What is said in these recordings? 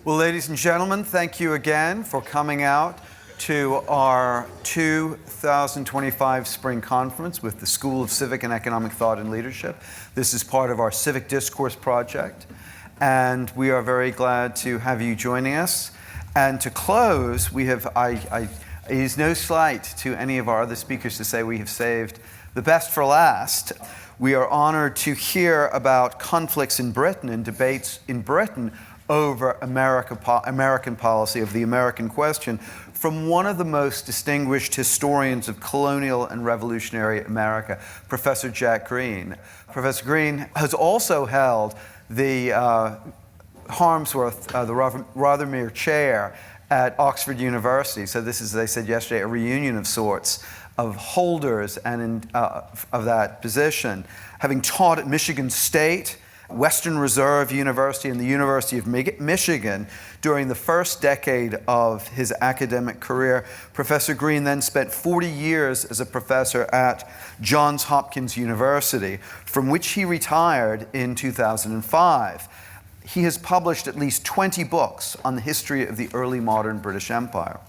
Well, ladies and gentlemen, thank you again for coming out to our 2025 Spring Conference with the School of Civic and Economic Thought and Leadership. This is part of our Civic Discourse project, and we are very glad to have you joining us. And to close, we have, it is no slight to any of our other speakers to say we have saved the best for last. We are honored to hear about conflicts in Britain and debates in Britain over American policy, of the American question, from one of the most distinguished historians of colonial and revolutionary America, Professor Jack Greene. Professor Greene has also held the Harmsworth, the Rothermere Chair at Oxford University. So this is, as I said yesterday, a reunion of sorts of holders and of that position. Having taught at Michigan State, Western Reserve University, and the University of Michigan during the first decade of his academic career, Professor Greene then spent 40 years as a professor at Johns Hopkins University, from which he retired in 2005. He has published at least 20 books on the history of the early modern British Empire,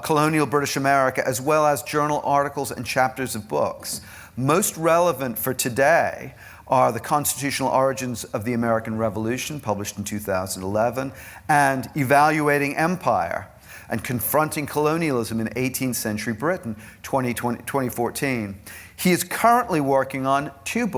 colonial British America, as well as journal articles and chapters of books. Most relevant for today are The Constitutional Origins of the American Revolution, published in 2011, and Evaluating Empire and Confronting Colonialism in 18th Century Britain, 2014. He is currently working on two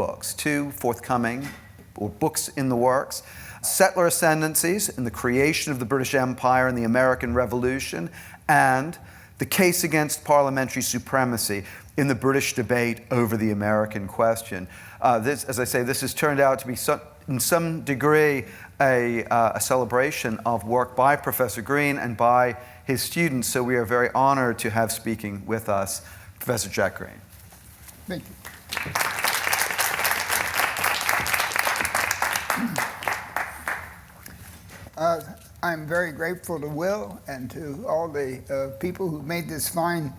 forthcoming, or books in the works: Settler Ascendancies in the Creation of the British Empire and the American Revolution, and The Case Against Parliamentary Supremacy in the British Debate over the American Question. This, as I say, this has turned out to be in some degree a celebration of work by Professor Greene and by his students, so we are very honored to have speaking with us Professor Jack Greene. Thank you. I'm very grateful to Will and to all the people who made this fine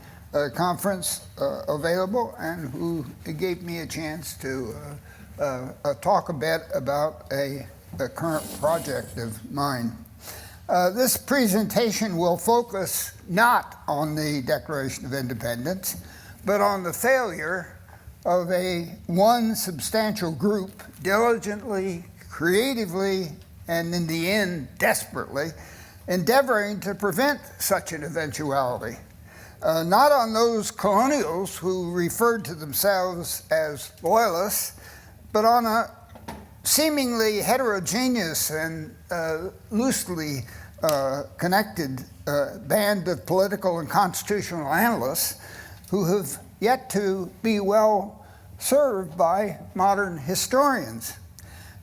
conference available and who gave me a chance to talk a bit about a current project of mine. This presentation will focus not on the Declaration of Independence, but on the failure of one substantial group diligently, creatively, and in the end, desperately, endeavoring to prevent such an eventuality. Not on those colonials who referred to themselves as loyalists, but on a seemingly heterogeneous and loosely connected band of political and constitutional analysts who have yet to be well served by modern historians.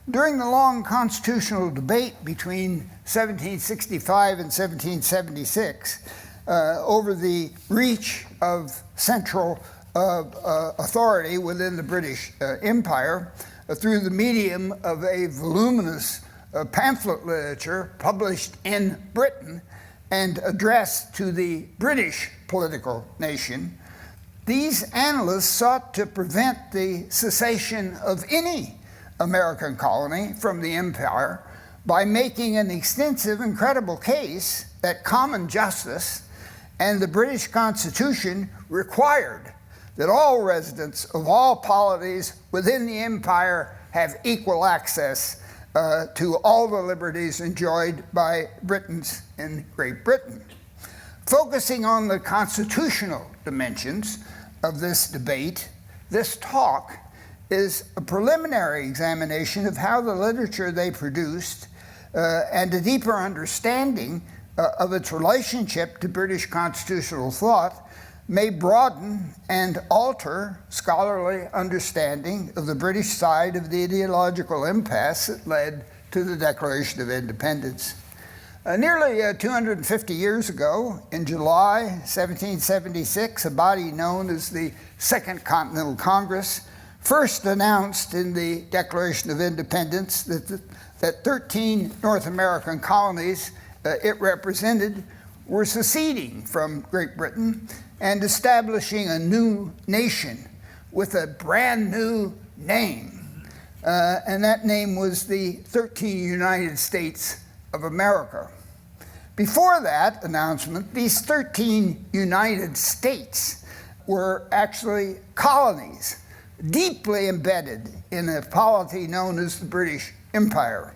During the long constitutional debate between 1765 and 1776, over the reach of central authority within the British Empire through the medium of a voluminous pamphlet literature published in Britain and addressed to the British political nation, these analysts sought to prevent the cessation of any American colony from the empire by making an extensive and credible case that common justice and the British Constitution required that all residents of all polities within the empire have equal access to all the liberties enjoyed by Britons in Great Britain. Focusing on the constitutional dimensions of this debate, this talk is a preliminary examination of how the literature they produced and a deeper understanding of its relationship to British constitutional thought may broaden and alter scholarly understanding of the British side of the ideological impasse that led to the Declaration of Independence. Nearly 250 years ago, in July 1776, a body known as the Second Continental Congress first announced in the Declaration of Independence that 13 North American colonies it represented were seceding from Great Britain and establishing a new nation with a brand new name. And that name was the 13 United States of America. Before that announcement, these 13 United States were actually colonies, deeply embedded in a polity known as the British Empire,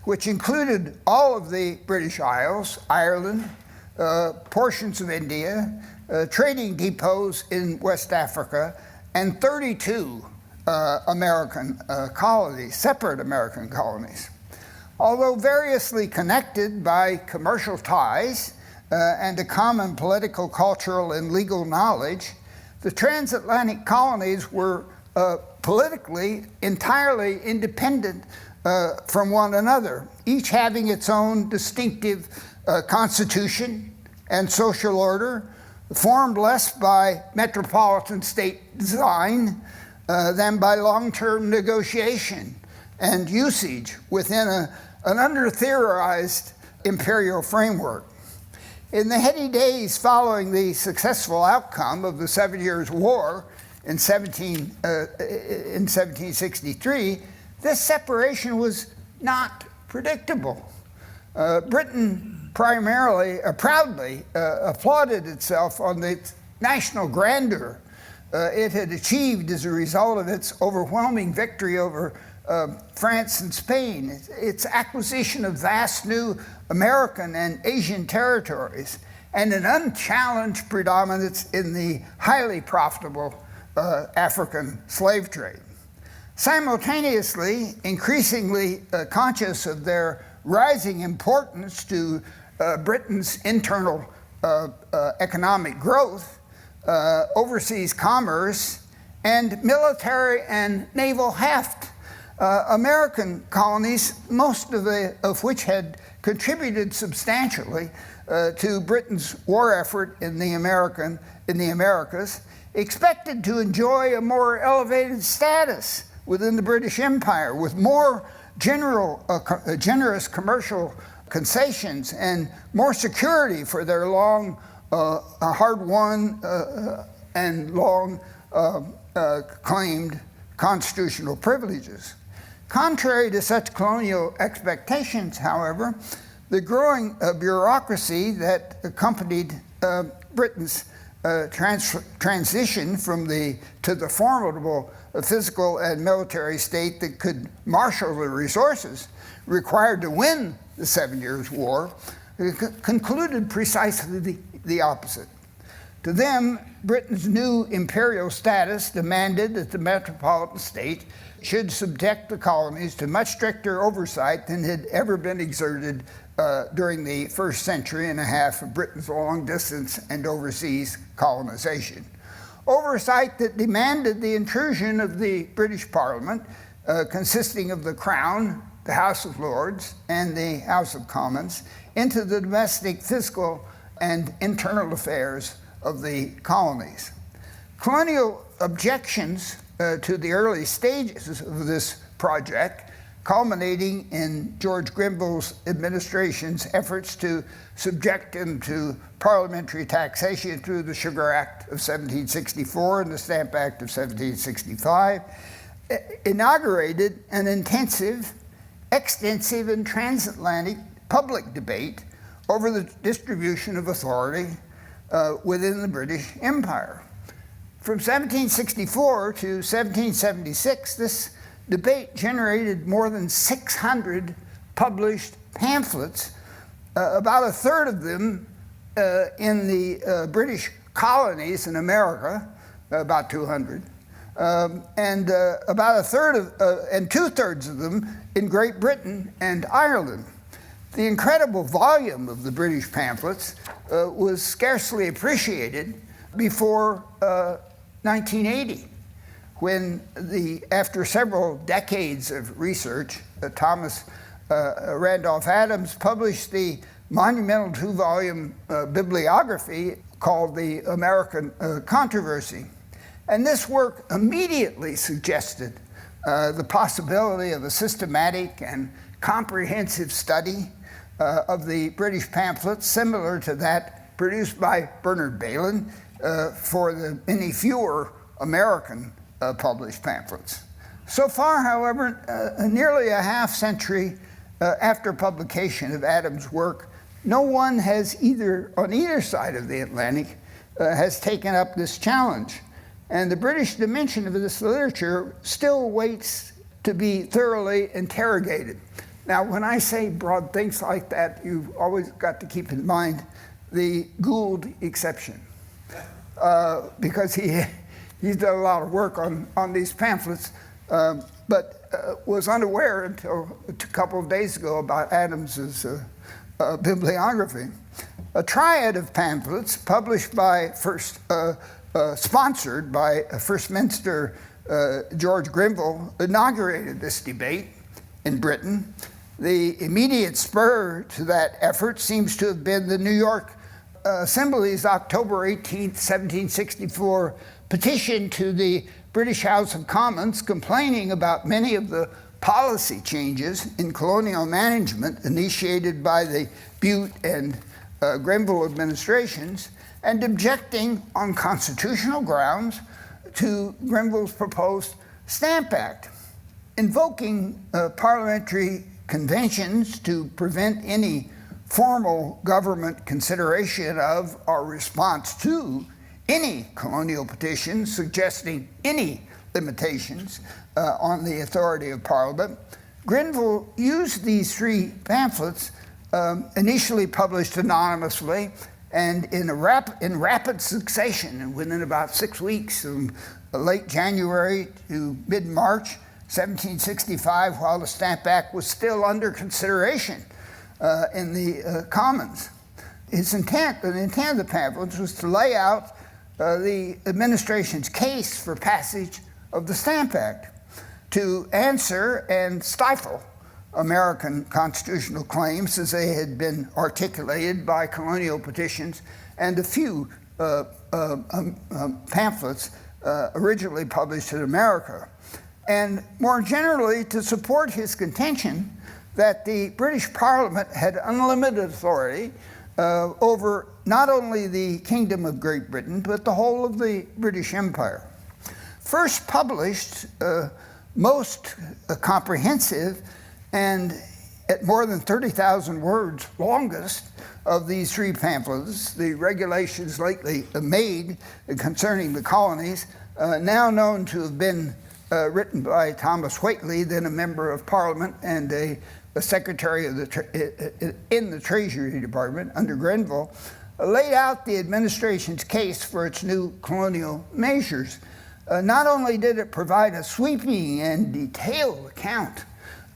which included all of the British Isles, Ireland, portions of India, trading depots in West Africa, and 32 American colonies, separate American colonies. Although variously connected by commercial ties and a common political, cultural, and legal knowledge, the transatlantic colonies were politically entirely independent from one another, each having its own distinctive constitution and social order, formed less by metropolitan state design than by long-term negotiation and usage within an under-theorized imperial framework. In the heady days following the successful outcome of the 7 Years' War in 1763, this separation was not predictable. Britain proudly applauded itself on the national grandeur it had achieved as a result of its overwhelming victory over France and Spain, its acquisition of vast new American and Asian territories, and an unchallenged predominance in the highly profitable African slave trade. Simultaneously, increasingly conscious of their rising importance to Britain's internal economic growth, overseas commerce, and military and naval heft, American colonies, most of which had contributed substantially to Britain's war effort in the Americas, expected to enjoy a more elevated status within the British Empire, with more generous commercial concessions and more security for their long, hard-won and long claimed constitutional privileges. Contrary to such colonial expectations, however, the growing bureaucracy that accompanied Britain's transition to the formidable physical and military state that could marshal the resources required to win the 7 Years' War concluded precisely the opposite. To them, Britain's new imperial status demanded that the metropolitan state should subject the colonies to much stricter oversight than had ever been exerted during the first century and a half of Britain's long-distance and overseas colonization. Oversight that demanded the intrusion of the British Parliament, consisting of the Crown, the House of Lords, and the House of Commons, into the domestic, fiscal, and internal affairs of the colonies. Colonial objections to the early stages of this project, culminating in George Grenville's administration's efforts to subject him to parliamentary taxation through the Sugar Act of 1764 and the Stamp Act of 1765, inaugurated an intensive, extensive, and transatlantic public debate over the distribution of authority within the British Empire. From 1764 to 1776, this debate generated more than 600 published pamphlets, about a third of them in the British colonies in America, about 200, and about a third and two-thirds of them in Great Britain and Ireland. The incredible volume of the British pamphlets was scarcely appreciated before 1980, when after several decades of research, Thomas Randolph Adams published the monumental two-volume bibliography called The American Controversy. And this work immediately suggested the possibility of a systematic and comprehensive study of the British pamphlets, similar to that produced by Bernard Bailyn for the many fewer American published pamphlets. So far, however, nearly a half century after publication of Adams' work, no one has on either side of the Atlantic has taken up this challenge. And the British dimension of this literature still waits to be thoroughly interrogated. Now, when I say broad things like that, you've always got to keep in mind the Gould exception, because he's done a lot of work on these pamphlets, but was unaware until a couple of days ago about Adams's bibliography. A triad of pamphlets published by sponsored by First Minister George Grenville inaugurated this debate in Britain. The immediate spur to that effort seems to have been the New York Assembly's October 18, 1764 petition to the British House of Commons complaining about many of the policy changes in colonial management initiated by the Bute and Grenville administrations, and objecting on constitutional grounds to Grenville's proposed Stamp Act, invoking parliamentary conventions to prevent any formal government consideration of or response to any colonial petition suggesting any limitations on the authority of Parliament. Grenville used these three pamphlets, initially published anonymously, and in rapid succession, and within about 6 weeks, from late January to mid-March 1765, while the Stamp Act was still under consideration in the Commons. The intent of the pamphlets was to lay out the administration's case for passage of the Stamp Act, to answer and stifle American constitutional claims as they had been articulated by colonial petitions and a few pamphlets originally published in America. And more generally, to support his contention that the British Parliament had unlimited authority over not only the Kingdom of Great Britain, but the whole of the British Empire. First published, most comprehensive, and at more than 30,000 words longest of these three pamphlets, the regulations lately made concerning the colonies, now known to have been written by Thomas Whately, then a member of Parliament and a secretary of in the Treasury Department under Grenville, laid out the administration's case for its new colonial measures. Not only did it provide a sweeping and detailed account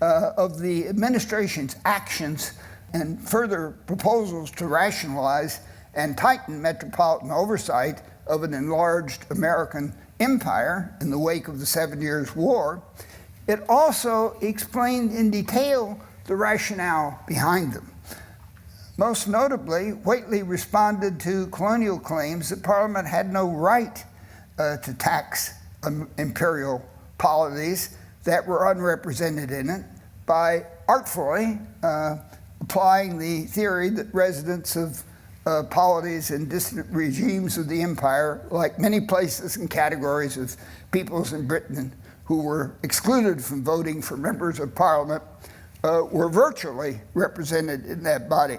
of the administration's actions and further proposals to rationalize and tighten metropolitan oversight of an enlarged American empire in the wake of the 7 Years' War, it also explained in detail the rationale behind them. Most notably, Whately responded to colonial claims that Parliament had no right to tax imperial polities that were unrepresented in it by artfully applying the theory that residents of polities in distant regimes of the empire, like many places and categories of peoples in Britain who were excluded from voting for members of Parliament, were virtually represented in that body.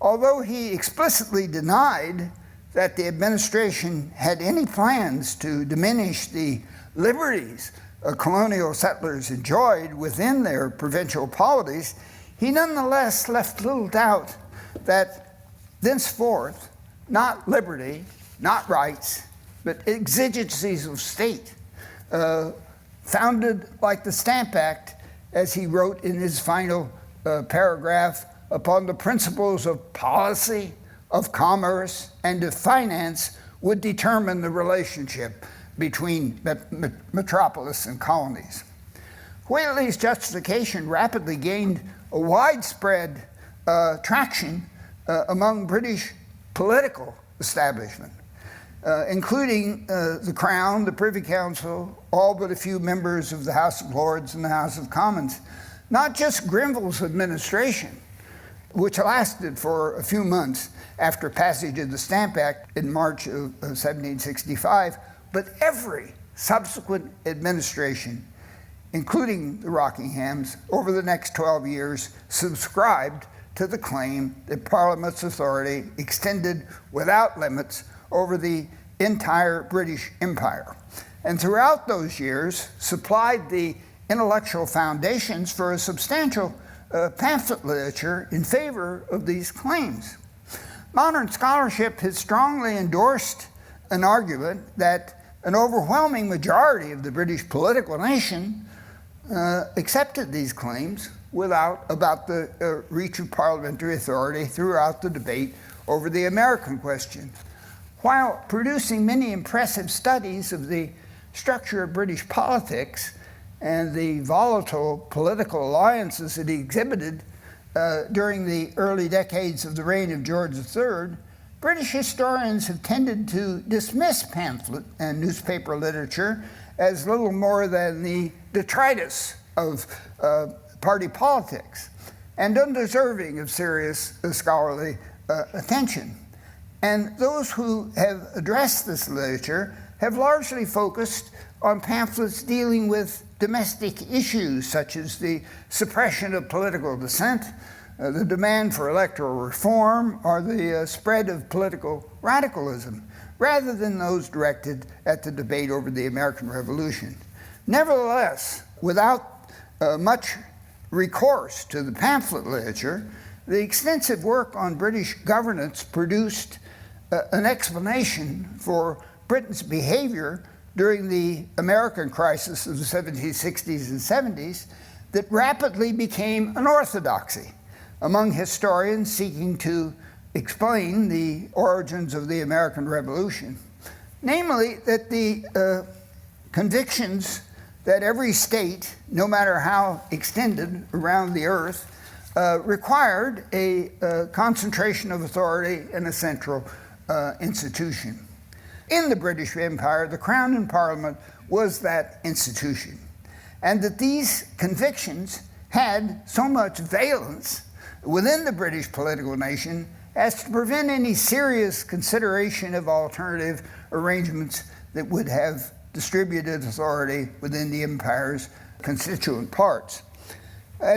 Although he explicitly denied that the administration had any plans to diminish the liberties colonial settlers enjoyed within their provincial polities, he nonetheless left little doubt that thenceforth, not liberty, not rights, but exigencies of state, founded like the Stamp Act, as he wrote in his final paragraph, upon the principles of policy, of commerce, and of finance, would determine the relationship between metropolis and colonies. Whately's justification rapidly gained a widespread traction among British political establishment, including the Crown, the Privy Council, all but a few members of the House of Lords and the House of Commons. Not just Grenville's administration, which lasted for a few months after passage of the Stamp Act in March of 1765, but every subsequent administration including the Rockinghams, over the next 12 years, subscribed to the claim that Parliament's authority extended without limits over the entire British Empire. And throughout those years, supplied the intellectual foundations for a substantial pamphlet literature in favor of these claims. Modern scholarship has strongly endorsed an argument that an overwhelming majority of the British political nation accepted these claims about the reach of parliamentary authority throughout the debate over the American question. While producing many impressive studies of the structure of British politics and the volatile political alliances it exhibited during the early decades of the reign of George III, British historians have tended to dismiss pamphlet and newspaper literature as little more than the detritus of party politics and undeserving of serious scholarly attention. And those who have addressed this literature have largely focused on pamphlets dealing with domestic issues such as the suppression of political dissent, the demand for electoral reform, or the spread of political radicalism, rather than those directed at the debate over the American Revolution. Nevertheless, without much recourse to the pamphlet literature, the extensive work on British governance produced an explanation for Britain's behavior during the American crisis of the 1760s and 70s that rapidly became an orthodoxy among historians seeking to explain the origins of the American Revolution. Namely, that the convictions that every state, no matter how extended around the earth, required a concentration of authority in a central institution. In the British Empire, the Crown and Parliament was that institution, and that these convictions had so much valence within the British political nation as to prevent any serious consideration of alternative arrangements that would have distributed authority within the empire's constituent parts.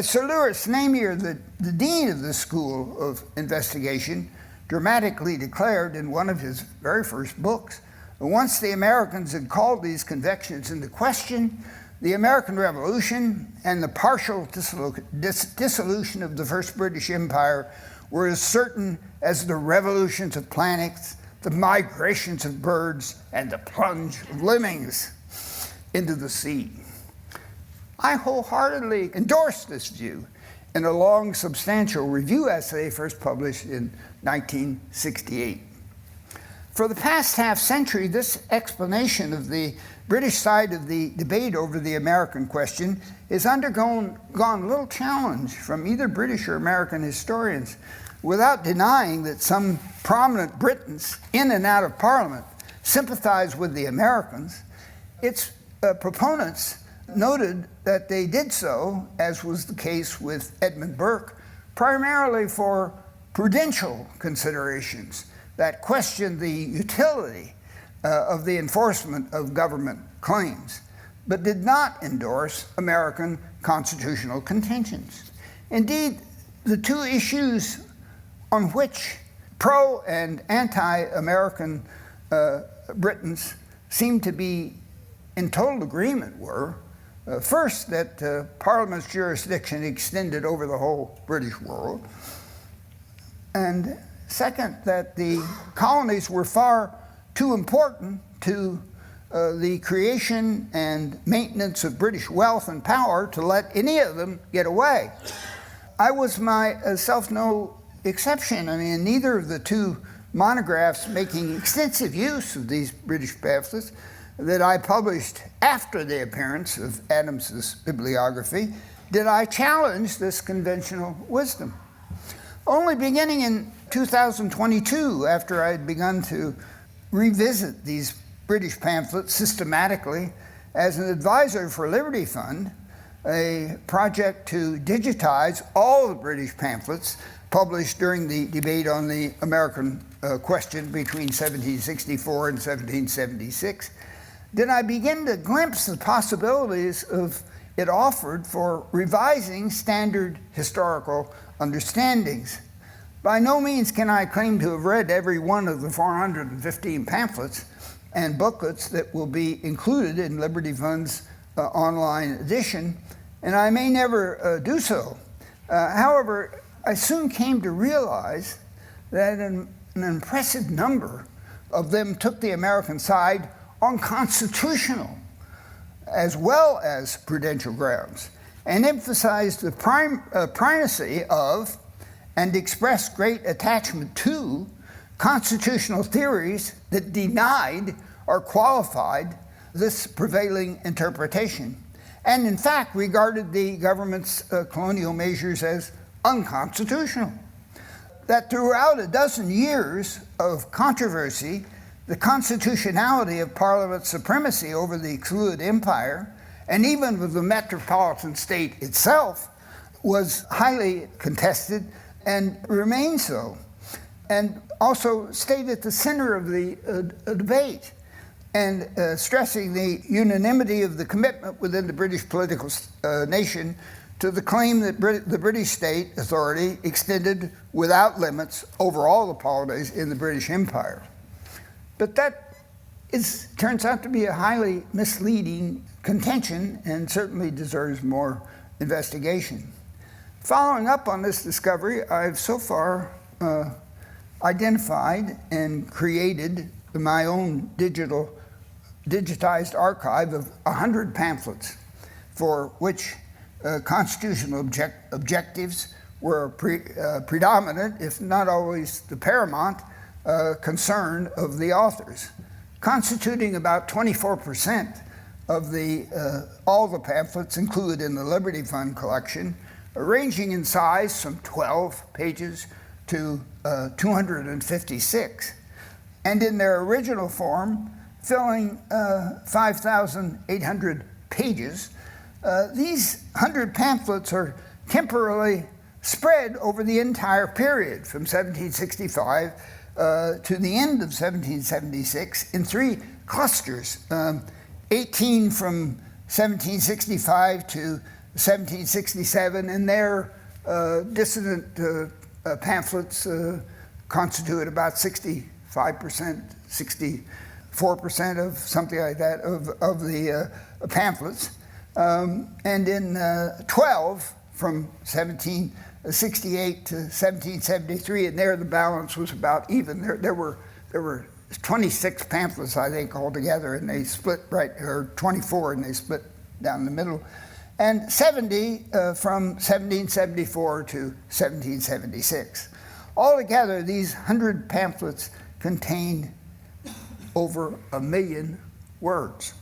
Sir Lewis Namier, the dean of the School of Investigation, dramatically declared in one of his very first books, once the Americans had called these convictions into question, the American Revolution and the partial dissolution of the First British Empire were as certain as the revolutions of planets, the migrations of birds, and the plunge of lemmings into the sea. I wholeheartedly endorse this view in a long, substantial review essay first published in 1968. For the past half-century, this explanation of the British side of the debate over the American question has undergone little challenge from either British or American historians, without denying that some prominent Britons in and out of Parliament sympathize with the Americans. Its proponents noted that they did so, as was the case with Edmund Burke, primarily for prudential considerations that questioned the utility of the enforcement of government claims, but did not endorse American constitutional contentions. Indeed, the two issues on which pro- and anti-American Britons seemed to be in total agreement were, first, that Parliament's jurisdiction extended over the whole British world, and second, that the colonies were far too important to the creation and maintenance of British wealth and power to let any of them get away. I was myself no exception. I mean, neither of the two monographs making extensive use of these British pamphlets that I published after the appearance of Adams's bibliography did I challenge this conventional wisdom. Only beginning in 2022, after I had begun to revisit these British pamphlets systematically as an advisor for Liberty Fund, a project to digitize all the British pamphlets published during the debate on the American question between 1764 and 1776, did I begin to glimpse the possibilities of it offered for revising standard historical understandings. By no means can I claim to have read every one of the 415 pamphlets and booklets that will be included in Liberty Fund's online edition, and I may never do so. However, I soon came to realize that an impressive number of them took the American side on constitutional as well as prudential grounds, and emphasized the primacy of and expressed great attachment to constitutional theories that denied or qualified this prevailing interpretation, and in fact regarded the government's colonial measures as unconstitutional. That throughout a dozen years of controversy, the constitutionality of Parliament's supremacy over the excluded empire, and even with the metropolitan state itself, was highly contested and remains so, and also stayed at the center of the debate, and stressing the unanimity of the commitment within the British political nation to the claim that the British state authority extended without limits over all the polities in the British Empire. But that turns out to be a highly misleading contention and certainly deserves more investigation. Following up on this discovery, I've so far identified and created my own digitized archive of 100 pamphlets for which constitutional objectives were predominant, if not always the paramount, concern of the authors, constituting about 24% of all the pamphlets included in the Liberty Fund collection, ranging in size from 12 pages to 256, and in their original form, filling 5,800 pages. These 100 pamphlets are temporarily spread over the entire period from 1765 to the end of 1776 in three clusters, 18 from 1765 to 1767, and their dissident pamphlets constitute about 65%, 64% of something like that of the pamphlets. And in 12 from 1768 to 1773, and there the balance was about even. There were 26 pamphlets, I think, altogether, and they split or 24, and they split down the middle, and 70 from 1774 to 1776. Altogether, these 100 pamphlets contain over 1 million words.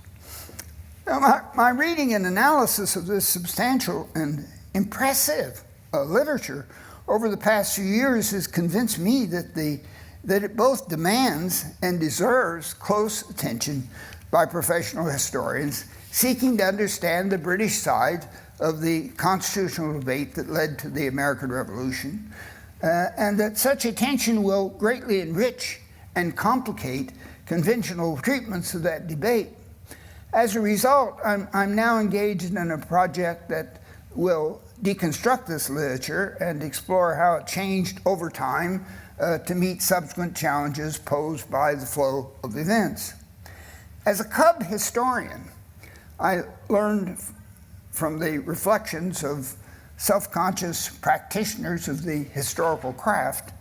Now, my reading and analysis of this substantial and impressive literature over the past few years has convinced me that it both demands and deserves close attention by professional historians seeking to understand the British side of the constitutional debate that led to the American Revolution, and that such attention will greatly enrich and complicate conventional treatments of that debate. As a result, I'm now engaged in a project that will deconstruct this literature and explore how it changed over time to meet subsequent challenges posed by the flow of events. As a cub historian, I learned from the reflections of self-conscious practitioners of the historical craft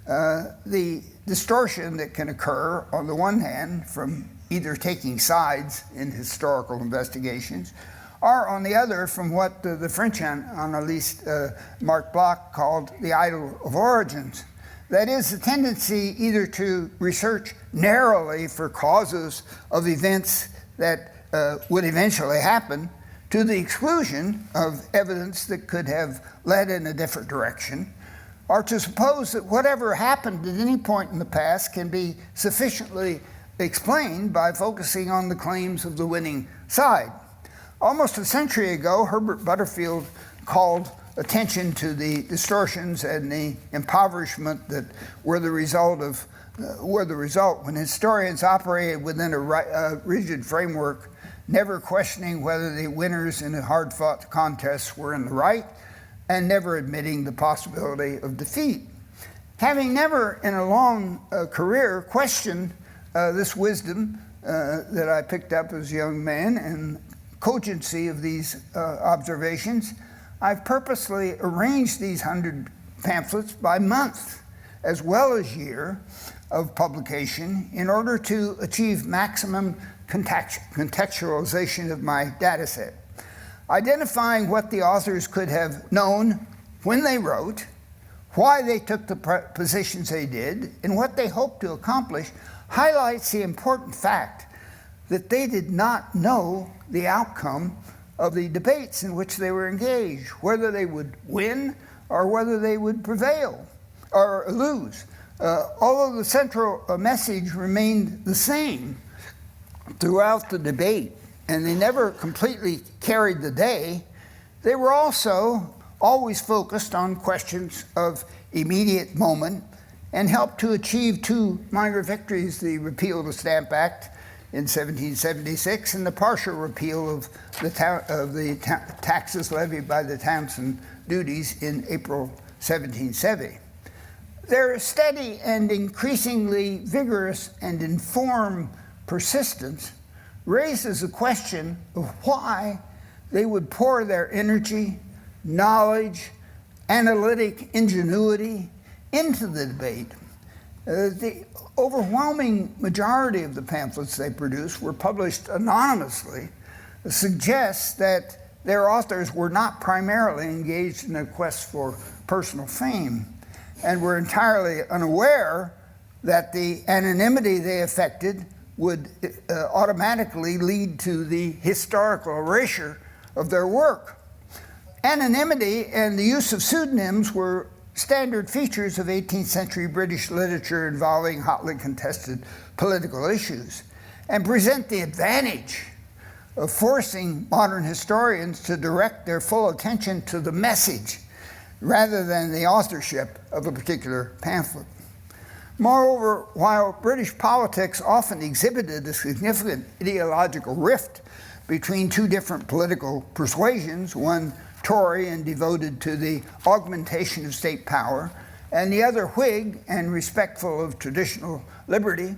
the distortion that can occur, on the one hand, from either taking sides in historical investigations, or on the other, from what the French analyst Marc Bloch called the idol of origins. That is, the tendency either to research narrowly for causes of events that would eventually happen, to the exclusion of evidence that could have led in a different direction, or to suppose that whatever happened at any point in the past can be sufficiently explained by focusing on the claims of the winning side. Almost a century ago, Herbert Butterfield called attention to the distortions and the impoverishment that were the result when historians operated within a rigid framework never questioning whether the winners in a hard-fought contests were in the right, and never admitting the possibility of defeat. Having never in a long career questioned this wisdom that I picked up as a young man and cogency of these observations, I've purposely arranged these 100 pamphlets by month as well as year of publication in order to achieve maximum contextualization of my data set. Identifying what the authors could have known when they wrote, why they took the positions they did, and what they hoped to accomplish highlights the important fact that they did not know the outcome of the debates in which they were engaged, whether they would win or whether they would prevail or lose. Although the central message remained the same throughout the debate, and they never completely carried the day, they were also always focused on questions of immediate moment and helped to achieve two minor victories: the repeal of the Stamp Act in 1776 and the partial repeal of the taxes levied by the towns and duties in April 1770. Their steady and increasingly vigorous and informed persistence raises the question of why they would pour their energy, knowledge, analytic ingenuity into the debate. The overwhelming majority of the pamphlets they produced were published anonymously, suggests that their authors were not primarily engaged in a quest for personal fame and were entirely unaware that the anonymity they affected would automatically lead to the historical erasure of their work. Anonymity and the use of pseudonyms were standard features of 18th century British literature involving hotly contested political issues, and present the advantage of forcing modern historians to direct their full attention to the message rather than the authorship of a particular pamphlet. Moreover, while British politics often exhibited a significant ideological rift between two different political persuasions, one Tory and devoted to the augmentation of state power, and the other Whig and respectful of traditional liberty,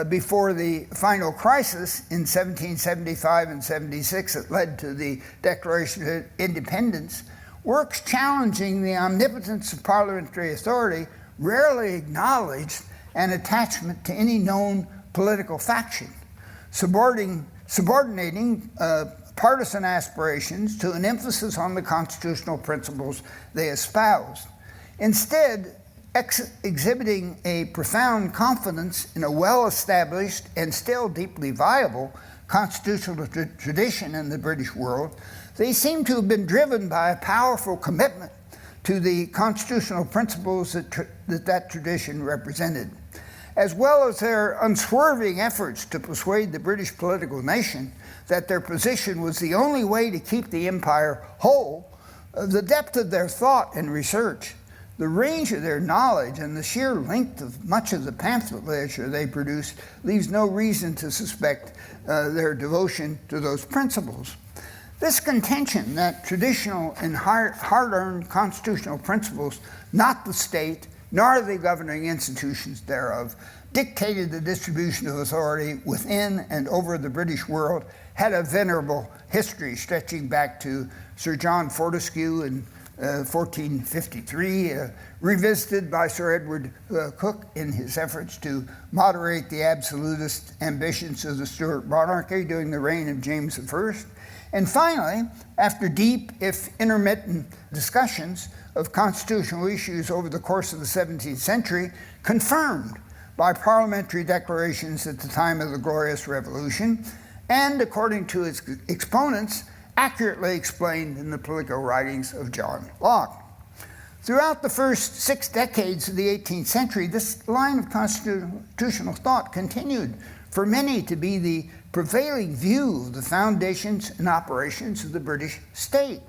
before the final crisis in 1775 and 76 that led to the Declaration of Independence, works challenging the omnipotence of parliamentary authority rarely acknowledged an attachment to any known political faction, subordinating partisan aspirations to an emphasis on the constitutional principles they espoused. Instead, exhibiting a profound confidence in a well-established and still deeply viable constitutional tradition in the British world, they seem to have been driven by a powerful commitment to the constitutional principles that tradition represented, as well as their unswerving efforts to persuade the British political nation that their position was the only way to keep the empire whole. The depth of their thought and research, the range of their knowledge, and the sheer length of much of the pamphlet literature they produced leaves no reason to suspect their devotion to those principles. This contention that traditional and hard-earned constitutional principles, not the state, nor the governing institutions thereof, dictated the distribution of authority within and over the British world, had a venerable history stretching back to Sir John Fortescue in 1453, revisited by Sir Edward Coke in his efforts to moderate the absolutist ambitions of the Stuart monarchy during the reign of James I. And finally, after deep, if intermittent, discussions of constitutional issues over the course of the 17th century, confirmed by parliamentary declarations at the time of the Glorious Revolution, and according to its exponents, accurately explained in the political writings of John Locke. Throughout the first 6 decades of the 18th century, this line of constitutional thought continued for many to be the prevailing view of the foundations and operations of the British state.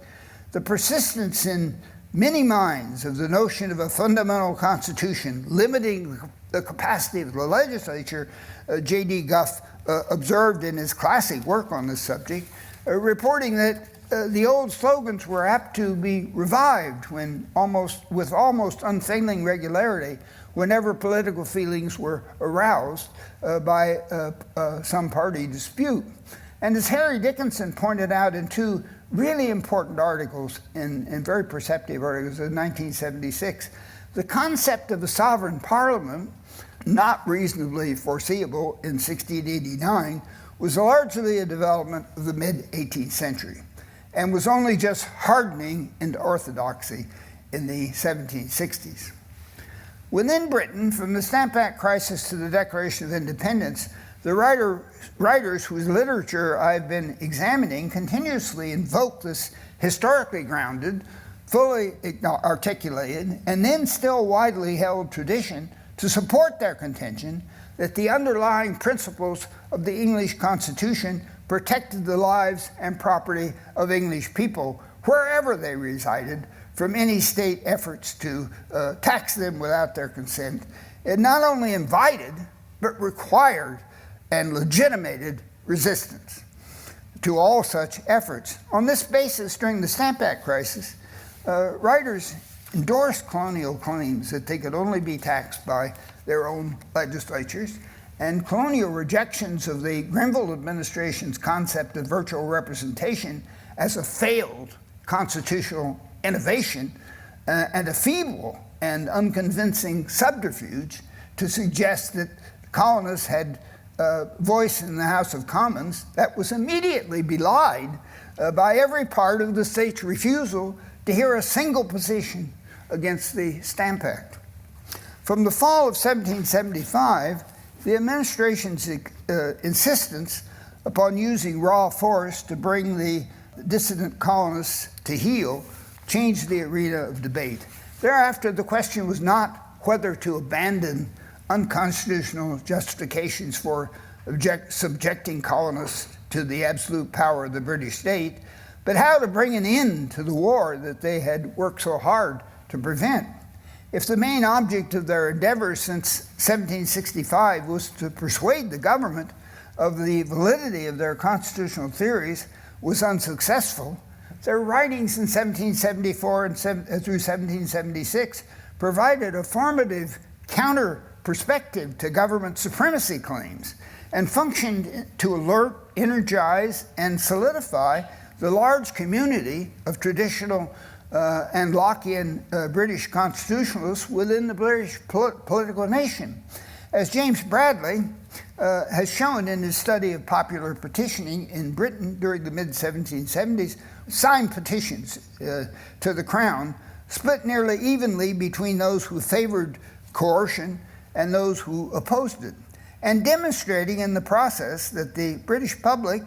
The persistence in many minds of the notion of a fundamental constitution limiting the capacity of the legislature, J.D. Gough observed in his classic work on this subject, reporting that the old slogans were apt to be revived with almost unfailing regularity whenever political feelings were aroused by some party dispute. And as Harry Dickinson pointed out in two really important articles, in very perceptive articles in 1976, the concept of a sovereign parliament, not reasonably foreseeable in 1689, was largely a development of the mid-18th century and was only just hardening into orthodoxy in the 1760s. Within Britain, from the Stamp Act crisis to the Declaration of Independence, the writers whose literature I've been examining continuously invoke this historically grounded, fully articulated, and then still widely held tradition to support their contention that the underlying principles of the English Constitution protected the lives and property of English people wherever they resided from any state efforts to tax them without their consent. It not only invited, but required and legitimated resistance to all such efforts. On this basis, during the Stamp Act crisis, writers endorsed colonial claims that they could only be taxed by their own legislatures, and colonial rejections of the Grenville administration's concept of virtual representation as a failed constitutional innovation and a feeble and unconvincing subterfuge to suggest that colonists had voice in the House of Commons that was immediately belied by every part of the state's refusal to hear a single position against the Stamp Act. From the fall of 1775, the administration's insistence upon using raw force to bring the dissident colonists to heel changed the arena of debate. Thereafter, the question was not whether to abandon unconstitutional justifications for subjecting colonists to the absolute power of the British state, but how to bring an end to the war that they had worked so hard to prevent. If the main object of their endeavors since 1765 was to persuade the government of the validity of their constitutional theories was unsuccessful, their writings in 1774 and through 1776 provided a formative counter perspective to government supremacy claims and functioned to alert, energize, and solidify the large community of traditional and Lockean British constitutionalists within the British political nation. As James Bradley has shown in his study of popular petitioning in Britain during the mid-1770s, signed petitions to the Crown split nearly evenly between those who favored coercion and those who opposed it, and demonstrating in the process that the British public,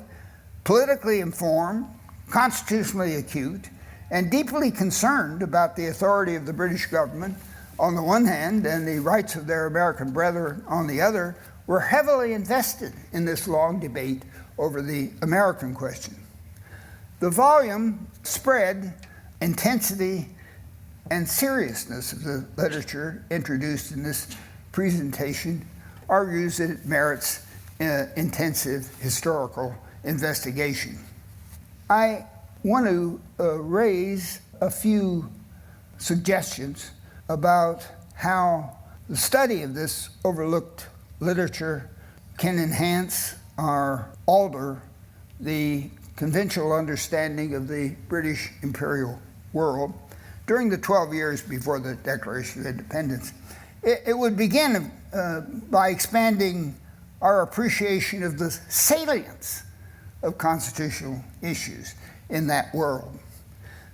politically informed, constitutionally acute, and deeply concerned about the authority of the British government on the one hand and the rights of their American brethren on the other, were heavily invested in this long debate over the American question. The volume, spread, intensity, and seriousness of the literature introduced in this presentation argues that it merits intensive historical investigation. I want to raise a few suggestions about how the study of this overlooked literature can enhance or alter the conventional understanding of the British imperial world during the 12 years before the Declaration of Independence. It would begin by expanding our appreciation of the salience of constitutional issues in that world.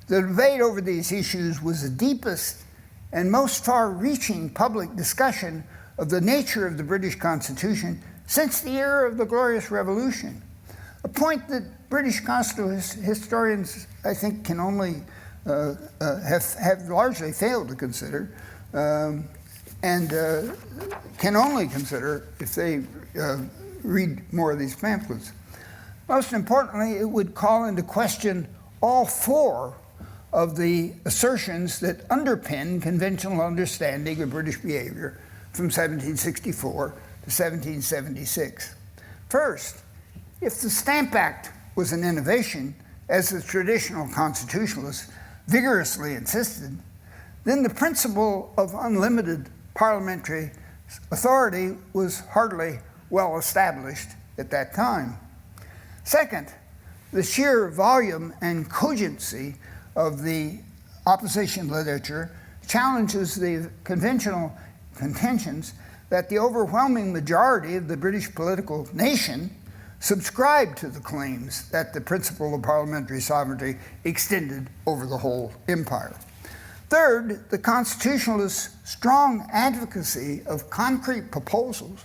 The debate over these issues was the deepest and most far-reaching public discussion of the nature of the British Constitution since the era of the Glorious Revolution, a point that British constitutional historians, I think, can only have largely failed to consider, and can only consider if they read more of these pamphlets. Most importantly, it would call into question all four of the assertions that underpin conventional understanding of British behavior from 1764 to 1776. First, if the Stamp Act was an innovation, as the traditional constitutionalists vigorously insisted, then the principle of unlimited parliamentary authority was hardly well established at that time. Second, the sheer volume and cogency of the opposition literature challenges the conventional contentions that the overwhelming majority of the British political nation subscribed to the claims that the principle of parliamentary sovereignty extended over the whole empire. Third, the constitutionalists' strong advocacy of concrete proposals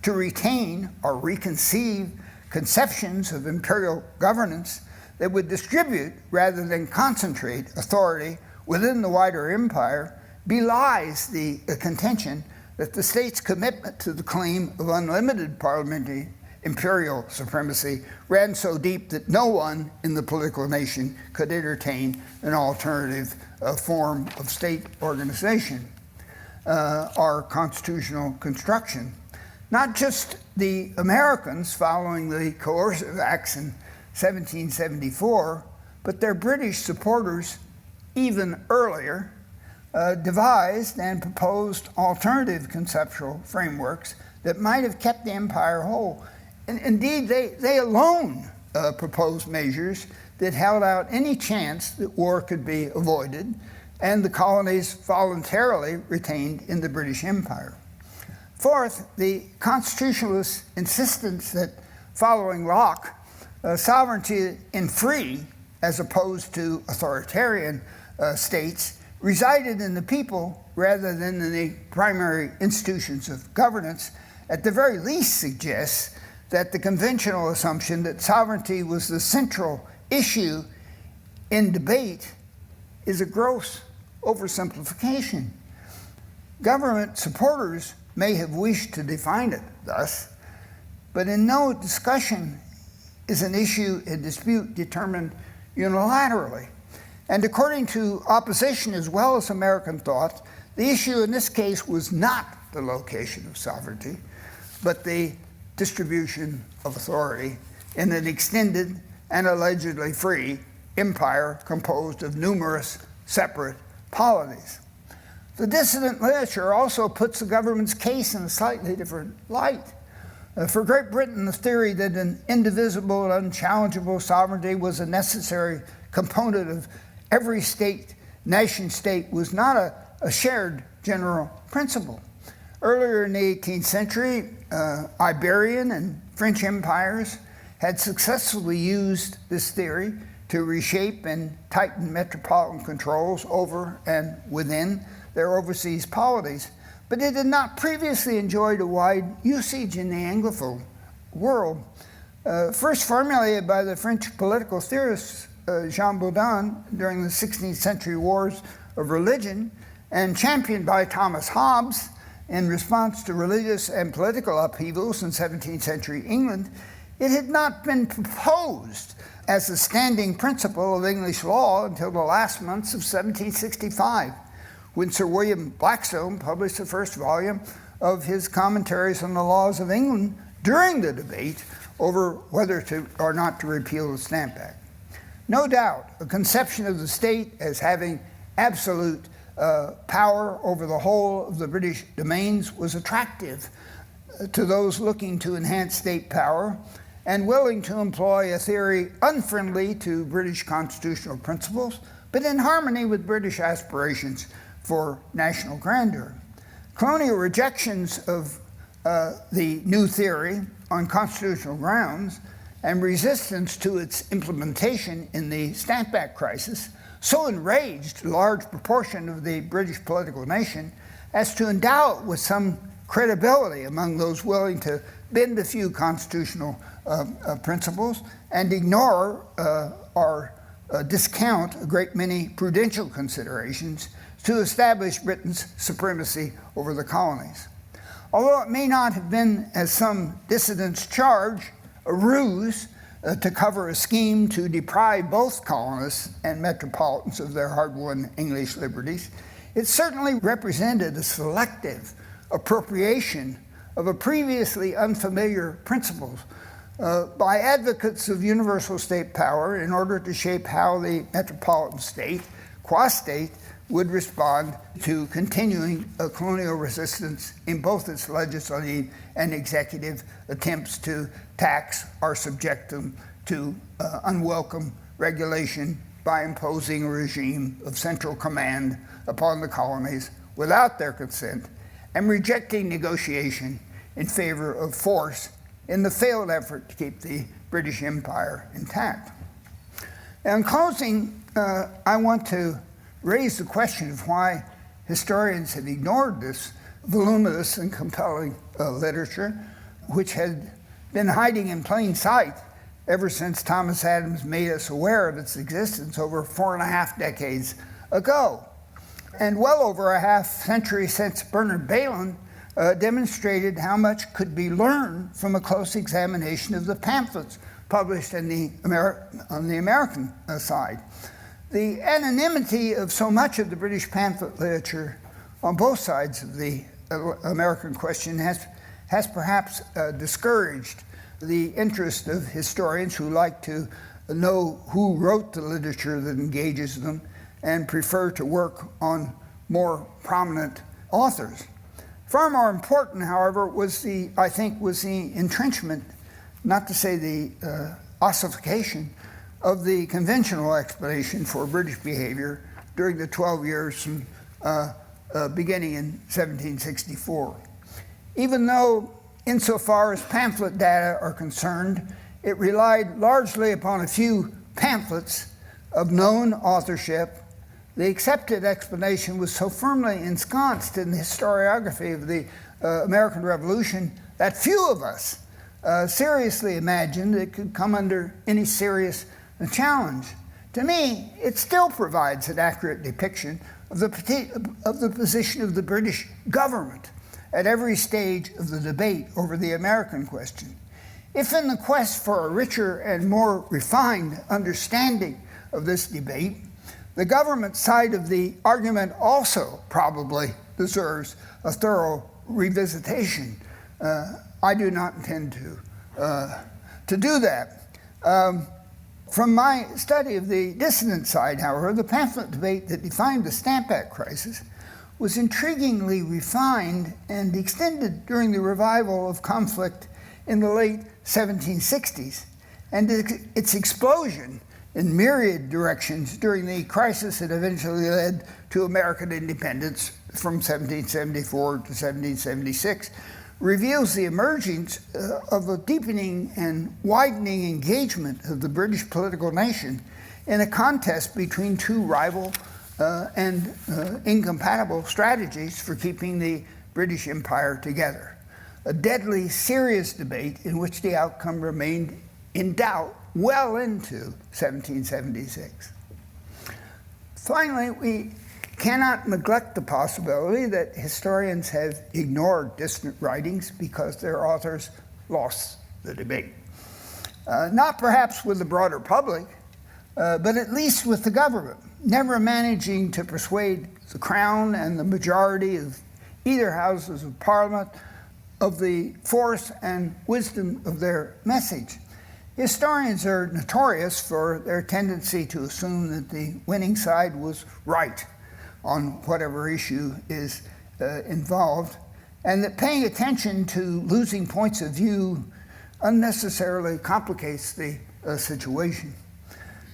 to retain or reconceive conceptions of imperial governance that would distribute rather than concentrate authority within the wider empire belies the contention that the state's commitment to the claim of unlimited parliamentary imperial supremacy ran so deep that no one in the political nation could entertain an alternative form of state organization or constitutional construction. Not just the Americans following the coercive acts in 1774, but their British supporters even earlier devised and proposed alternative conceptual frameworks that might have kept the empire whole. And indeed, they alone proposed measures that held out any chance that war could be avoided and the colonies voluntarily retained in the British Empire. Fourth, the constitutionalist insistence that following Locke, sovereignty in free, as opposed to authoritarian states, resided in the people rather than in the primary institutions of governance, at the very least suggests that the conventional assumption that sovereignty was the central issue in debate is a gross oversimplification. Government supporters may have wished to define it thus, but in no discussion is an issue in dispute determined unilaterally. And according to opposition as well as American thought, the issue in this case was not the location of sovereignty, but the distribution of authority in an extended and allegedly free empire composed of numerous separate polities. The dissident literature also puts the government's case in a slightly different light. For Great Britain, the theory that an indivisible and unchallengeable sovereignty was a necessary component of every state, nation state, was not a shared general principle. Earlier in the 18th century, Iberian and French empires had successfully used this theory to reshape and tighten metropolitan controls over and within their overseas polities, but it had not previously enjoyed a wide usage in the Anglophone world. First formulated by the French political theorist Jean Baudin during the 16th century wars of religion, and championed by Thomas Hobbes in response to religious and political upheavals in 17th century England, it had not been proposed as a standing principle of English law until the last months of 1765, when Sir William Blackstone published the first volume of his commentaries on the laws of England during the debate over whether to or not to repeal the Stamp Act. No doubt, a conception of the state as having absolute power over the whole of the British domains was attractive to those looking to enhance state power and willing to employ a theory unfriendly to British constitutional principles, but in harmony with British aspirations for national grandeur. Colonial rejections of the new theory on constitutional grounds and resistance to its implementation in the Stamp Act crisis so enraged a large proportion of the British political nation as to endow it with some credibility among those willing to bend a few constitutional principles and ignore or discount a great many prudential considerations to establish Britain's supremacy over the colonies. Although it may not have been, as some dissidents charge, a ruse to cover a scheme to deprive both colonists and metropolitans of their hard-won English liberties, it certainly represented a selective appropriation of a previously unfamiliar principle by advocates of universal state power in order to shape how the metropolitan state, qua state, would respond to continuing colonial resistance in both its legislative and executive attempts to tax or subject them to unwelcome regulation by imposing a regime of central command upon the colonies without their consent, and rejecting negotiation in favor of force in the failed effort to keep the British Empire intact. Now, in closing, I want to raise the question of why historians have ignored this voluminous and compelling literature, which had been hiding in plain sight ever since Thomas Adams made us aware of its existence over 4.5 decades ago, and well over a half century since Bernard Bailyn demonstrated how much could be learned from a close examination of the pamphlets published on the American side. The anonymity of so much of the British pamphlet literature on both sides of the American question has perhaps discouraged the interest of historians who like to know who wrote the literature that engages them and prefer to work on more prominent authors. Far more important, however, was the entrenchment, not to say the ossification, of the conventional explanation for British behavior during the 12 years from beginning in 1764. Even though, insofar as pamphlet data are concerned, it relied largely upon a few pamphlets of known authorship, the accepted explanation was so firmly ensconced in the historiography of the American Revolution that few of us seriously imagined it could come under any serious challenge. To me, it still provides an accurate depiction of the position of the British government at every stage of the debate over the American question. If in the quest for a richer and more refined understanding of this debate, the government side of the argument also probably deserves a thorough revisitation. I do not intend to do that. From my study of the dissident side, however, the pamphlet debate that defined the Stamp Act crisis was intriguingly refined and extended during the revival of conflict in the late 1760s, and its explosion in myriad directions during the crisis that eventually led to American independence from 1774 to 1776 reveals the emergence of a deepening and widening engagement of the British political nation in a contest between two rival and incompatible strategies for keeping the British Empire together. A deadly, serious debate in which the outcome remained in doubt well into 1776. Finally, we cannot neglect the possibility that historians have ignored distant writings because their authors lost the debate. Not perhaps with the broader public, but at least with the government, never managing to persuade the Crown and the majority of either houses of Parliament of the force and wisdom of their message. Historians are notorious for their tendency to assume that the winning side was right on whatever issue is involved, and that paying attention to losing points of view unnecessarily complicates the situation.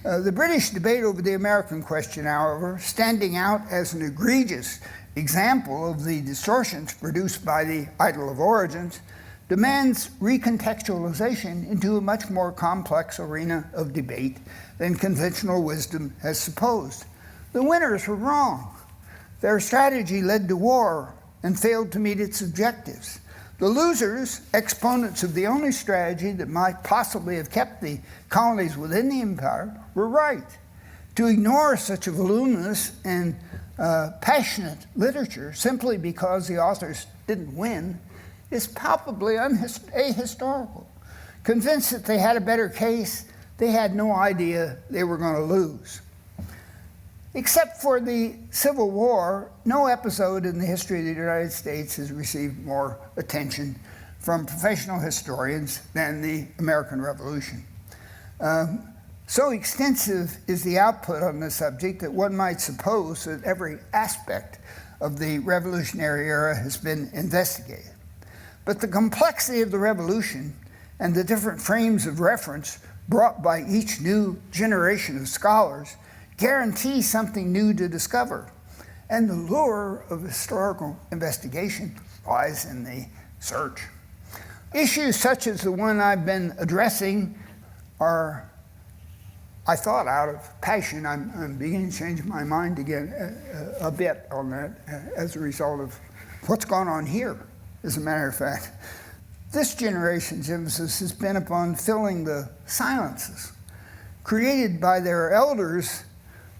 The British debate over the American question, however, standing out as an egregious example of the distortions produced by the Idyll of Origins, demands recontextualization into a much more complex arena of debate than conventional wisdom has supposed. The winners were wrong. Their strategy led to war and failed to meet its objectives. The losers, exponents of the only strategy that might possibly have kept the colonies within the empire, were right. To ignore such a voluminous and passionate literature simply because the authors didn't win is palpably ahistorical. Convinced that they had a better case, they had no idea they were going to lose. Except for the Civil War, no episode in the history of the United States has received more attention from professional historians than the American Revolution. So extensive is the output on this subject that one might suppose that every aspect of the revolutionary era has been investigated. But the complexity of the revolution and the different frames of reference brought by each new generation of scholars guarantee something new to discover. And the lure of historical investigation lies in the search. Issues such as the one I've been addressing are, I thought, out of passion. I'm beginning to change my mind again a bit on that as a result of what's gone on here, as a matter of fact. This generation's emphasis has been upon filling the silences created by their elders'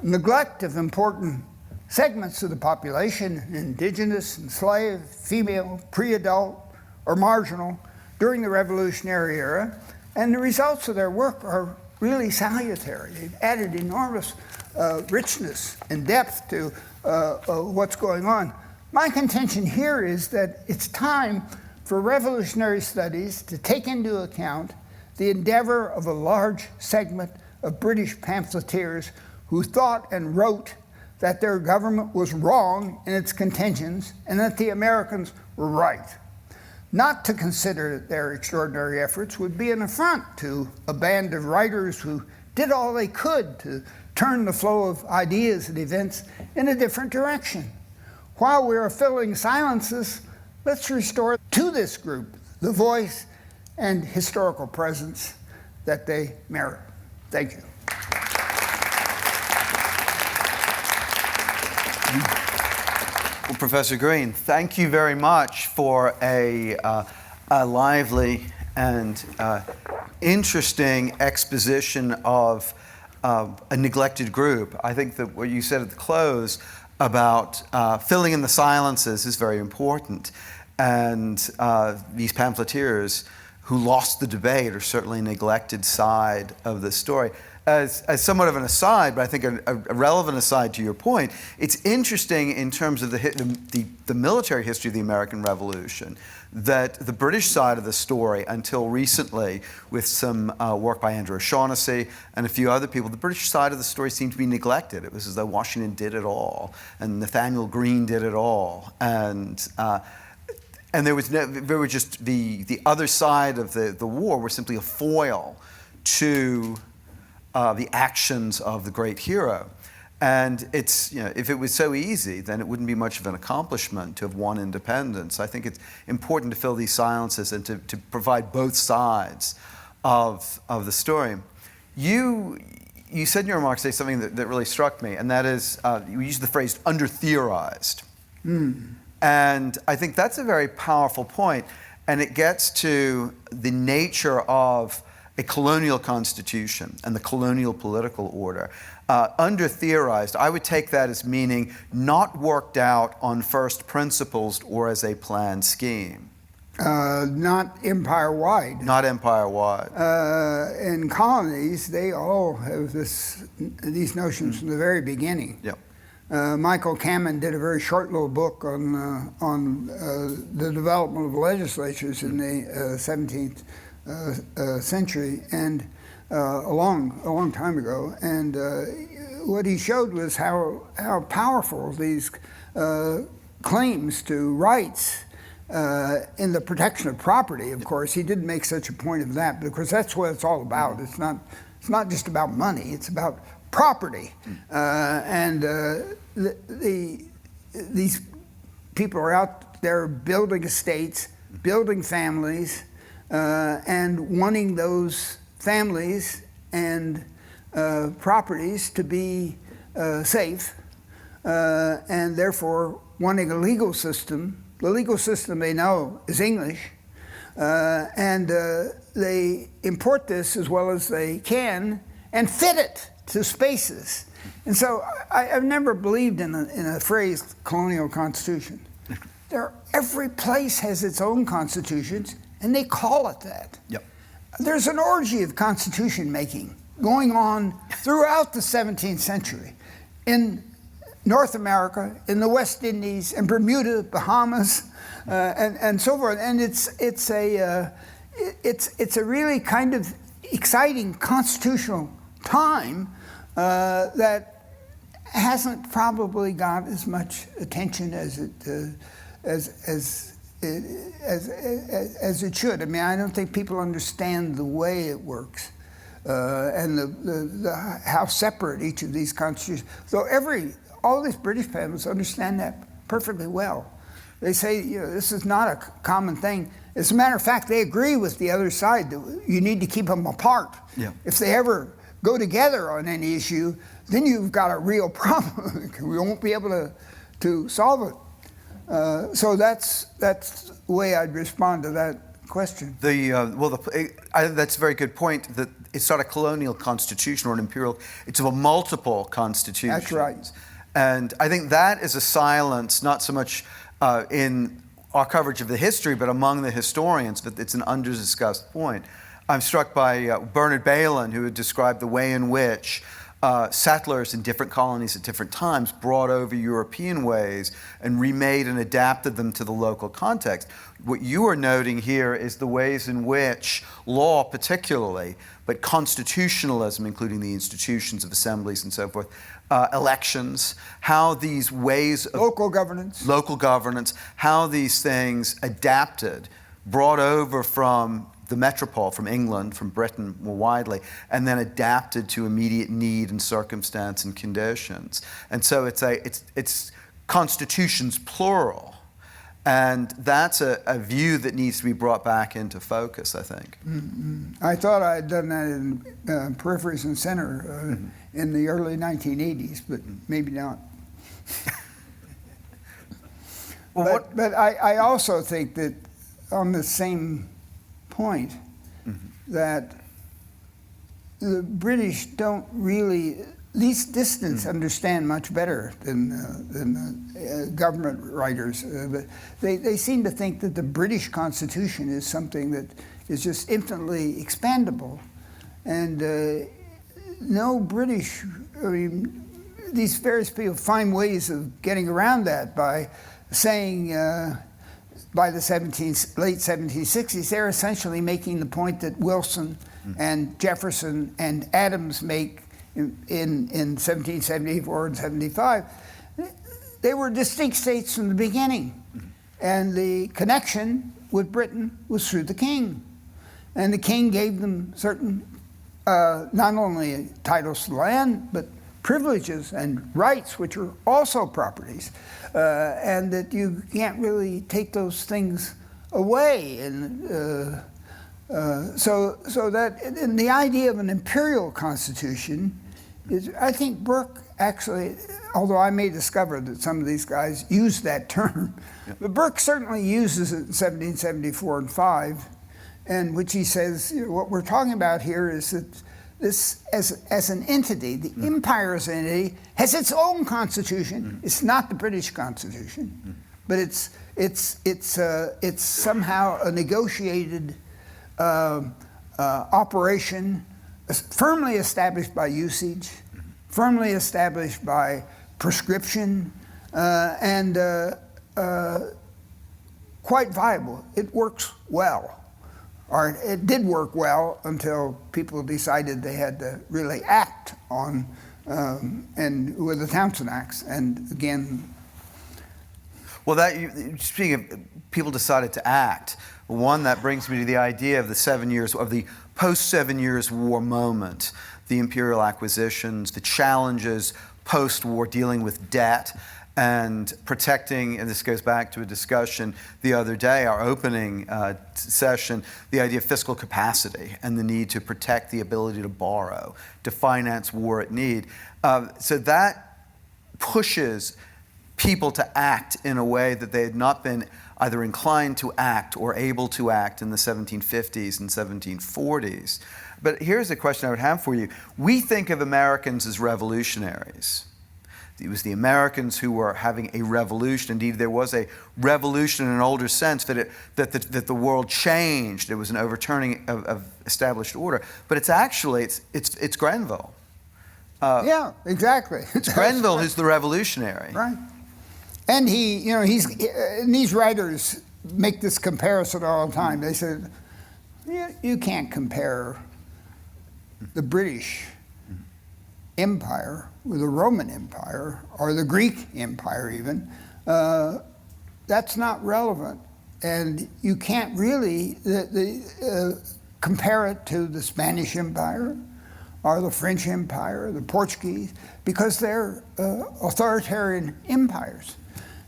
neglect of important segments of the population, indigenous, enslaved, female, pre-adult, or marginal, during the Revolutionary era, and the results of their work are really salutary. They've added enormous richness and depth to what's going on. My contention here is that it's time for revolutionary studies to take into account the endeavor of a large segment of British pamphleteers who thought and wrote that their government was wrong in its contentions and that the Americans were right. Not to consider their extraordinary efforts would be an affront to a band of writers who did all they could to turn the flow of ideas and events in a different direction. While we are filling silences, let's restore to this group the voice and historical presence that they merit. Thank you. Well, Professor Greene, thank you very much for a lively and interesting exposition of a neglected group. I think that what you said at the close about filling in the silences is very important. And these pamphleteers who lost the debate are certainly a neglected side of the story. As somewhat of an aside, but I think a relevant aside to your point, it's interesting in terms of the military history of the American Revolution that the British side of the story, until recently, with some work by Andrew O'Shaughnessy and a few other people, the British side of the story seemed to be neglected. It was as though Washington did it all, and Nathaniel Greene did it all, and there were just the other side of the war were simply a foil to the actions of the great hero. And it's, if it was so easy, then it wouldn't be much of an accomplishment to have won independence. I think it's important to fill these silences and to provide both sides of the story. You said in your remarks today something that really struck me, and that is, you used the phrase under-theorized. And I think that's a very powerful point, and it gets to the nature of a colonial constitution and the colonial political order. Under-theorized, I would take that as meaning not worked out on first principles or as a planned scheme. Not empire-wide. Not empire-wide. In colonies, they all have these notions from the very beginning. Yep. Michael Cammon did a very short little book on the development of legislatures in the 17th century, and a long time ago. And what he showed was how powerful these claims to rights in the protection of property. Of course, he didn't make such a point of that, because that's what it's all about. It's not just about money. It's about property, and these people are out there building estates, building families, and wanting those families and properties to be safe, and therefore wanting a legal system. The legal system they know is English, and they import this as well as they can and fit it to spaces. And so I've never believed in a phrase, colonial constitution. Every place has its own constitutions, and they call it that. Yep. There's an orgy of constitution making going on throughout the 17th century. In North America, in the West Indies, and Bermuda, Bahamas, and so forth. And it's a really kind of exciting constitutional time that hasn't probably got as much attention as it should. I mean, I don't think people understand the way it works and how separate each of these constitutions. So all these British panelists understand that perfectly well. They say, this is not a common thing. As a matter of fact, they agree with the other side that you need to keep them apart. Yeah. If they ever go together on any issue, then you've got a real problem. We won't be able to solve it. So that's the way I'd respond to that question. I think that's a very good point, that it's not a colonial constitution or an imperial, it's a multiple constitution. That's right. And I think that is a silence, not so much in our coverage of the history, but among the historians, but it's an under-discussed point. I'm struck by Bernard Bailyn, who had described the way in which settlers in different colonies at different times brought over European ways and remade and adapted them to the local context. What you are noting here is the ways in which law particularly, but constitutionalism, including the institutions of assemblies and so forth, elections, how these ways of local governance, how these things adapted, brought over from the metropole, from England, from Britain more widely, and then adapted to immediate need and circumstance and conditions. And so it's constitutions plural. And that's a view that needs to be brought back into focus, I think. Mm-hmm. I thought I had done that in Peripheries and Center in the early 1980s, but maybe not. But I also think that on the same point, that the British don't really, least distance, understand much better than government writers. But they seem to think that the British Constitution is something that is just infinitely expandable. And no British, I mean, these various people find ways of getting around that by saying, by the late 1760s, they're essentially making the point that Wilson and Jefferson and Adams make in 1774 and 75. They were distinct states from the beginning. And the connection with Britain was through the king. And the king gave them certain, not only titles to land, but privileges and rights, which are also properties, and that you can't really take those things away. And so that, and the idea of an imperial constitution is, I think Burke actually, although I may discover that some of these guys use that term, but Burke certainly uses it in 1774 and 5, and which he says, what we're talking about here is that this, as an entity, the empire as an entity, has its own constitution. It's not the British Constitution, but it's somehow a negotiated operation, firmly established by usage, firmly established by prescription, and quite viable. It works well. Or it did work well until people decided they had to really act on, and with the Townshend Acts. And again, well, speaking of people decided to act, one that brings me to the idea of the 7 years of the post-7 Years' War moment, the imperial acquisitions, the challenges post-war dealing with debt and protecting, and this goes back to a discussion the other day, our opening session, the idea of fiscal capacity and the need to protect the ability to borrow, to finance war at need. So that pushes people to act in a way that they had not been either inclined to act or able to act in the 1750s and 1740s. But here's a question I would have for you. We think of Americans as revolutionaries. It was the Americans who were having a revolution. Indeed, there was a revolution in an older sense that the world changed. It was an overturning of established order. But it's actually, it's Grenville. Yeah, exactly. It's Grenville who's the revolutionary. Right. And and these writers make this comparison all the time. They said, you can't compare the British Empire with the Roman Empire or the Greek Empire even. That's not relevant. And you can't really compare it to the Spanish Empire or the French Empire, the Portuguese, because they're authoritarian empires.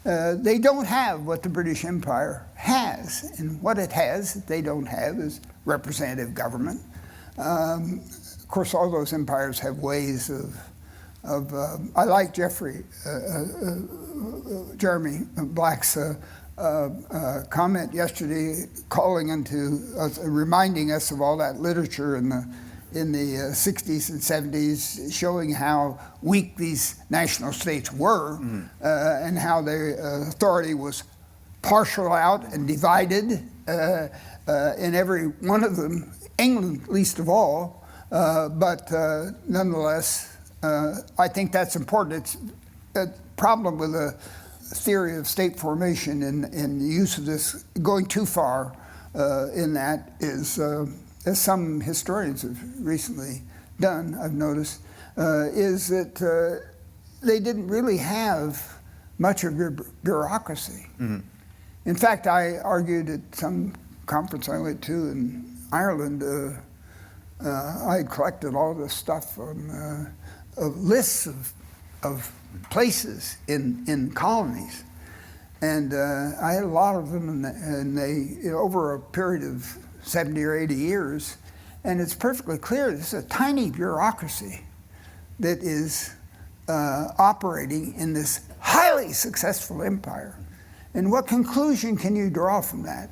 They don't have what the British Empire has, and what it has that they don't have is representative government. Of course, all those empires have ways of I like Jeremy Black's comment yesterday, calling into reminding us of all that literature in the 60s and 70s, showing how weak these national states were, and how the authority was partial out and divided in every one of them, England least of all. But nonetheless, I think that's important. It's a problem with the theory of state formation and the use of this going too far in that is, as some historians have recently done, I've noticed, is that they didn't really have much of your bureaucracy. In fact, I argued at some conference I went to in Ireland, I had collected all this stuff on of lists of places in colonies. And I had a lot of them, and they over a period of 70 or 80 years, and it's perfectly clear this is a tiny bureaucracy that is operating in this highly successful empire. And what conclusion can you draw from that?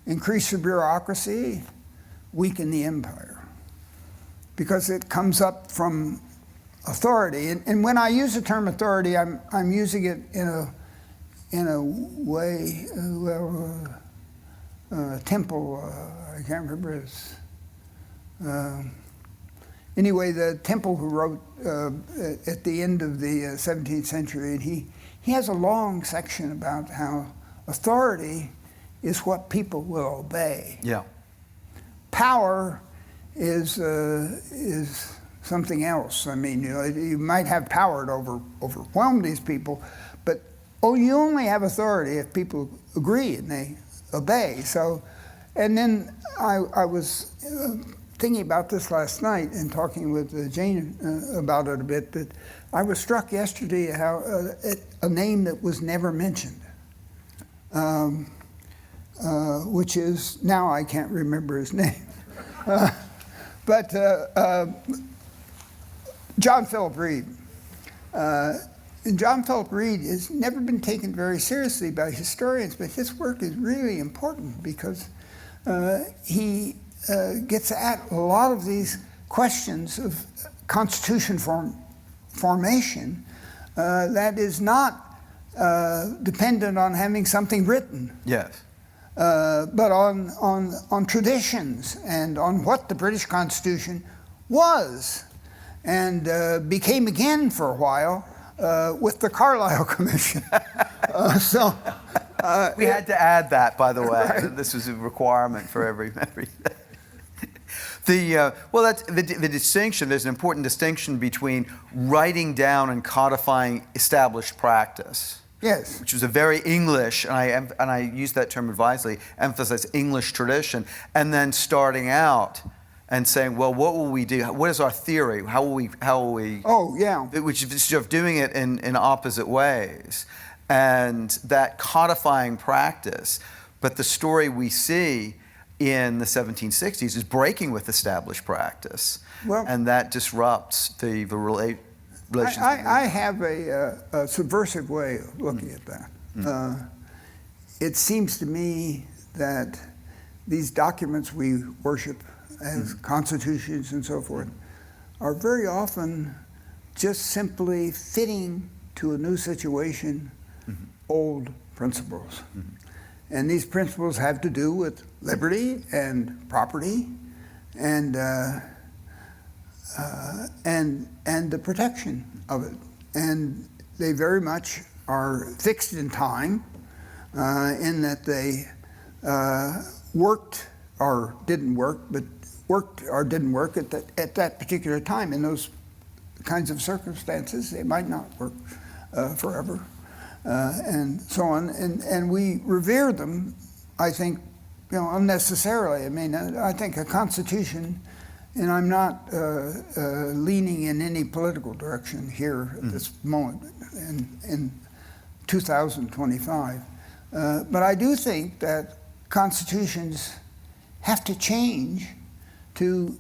Increase the bureaucracy, weaken the empire, because it comes up from authority. And when I use the term authority, I'm using it in a way, Temple, I can't remember his. Anyway, the Temple who wrote at the end of the 17th century, and he has a long section about how authority is what people will obey. Yeah. Power is something else. I mean, you might have power to overwhelm these people, but you only have authority if people agree and they obey. So, and then I was thinking about this last night and talking with Jane about it a bit, that I was struck yesterday how a name that was never mentioned, which is, now I can't remember his name, but John Philip Reed. And John Philip Reed has never been taken very seriously by historians, but his work is really important because he gets at a lot of these questions of constitution formation that is not dependent on having something written. Yes. But on traditions and on what the British Constitution was, and became again for a while with the Carlisle Commission. We had to add that, by the way. Right. This was a requirement for every well, that's the distinction. There's an important distinction between writing down and codifying established practice. Yes. Which was a very English, and I use that term advisedly, emphasize English tradition, and then starting out and saying, well, what will we do? What is our theory? How will we? Oh, yeah. Which is of doing it in opposite ways, and that codifying practice. But the story we see in the 1760s is breaking with established practice, and that disrupts the relations. I have a subversive way of looking at that. It seems to me that these documents we worship as constitutions and so forth are very often just simply fitting to a new situation old principles. And these principles have to do with liberty and property and and the protection of it. And they very much are fixed in time in that they worked or didn't work, but worked or didn't work at that particular time. In those kinds of circumstances, they might not work forever, and so on. And we revere them, I think, unnecessarily. I mean, I think a constitution, and I'm not leaning in any political direction here at this moment in 2025, but I do think that constitutions have to change to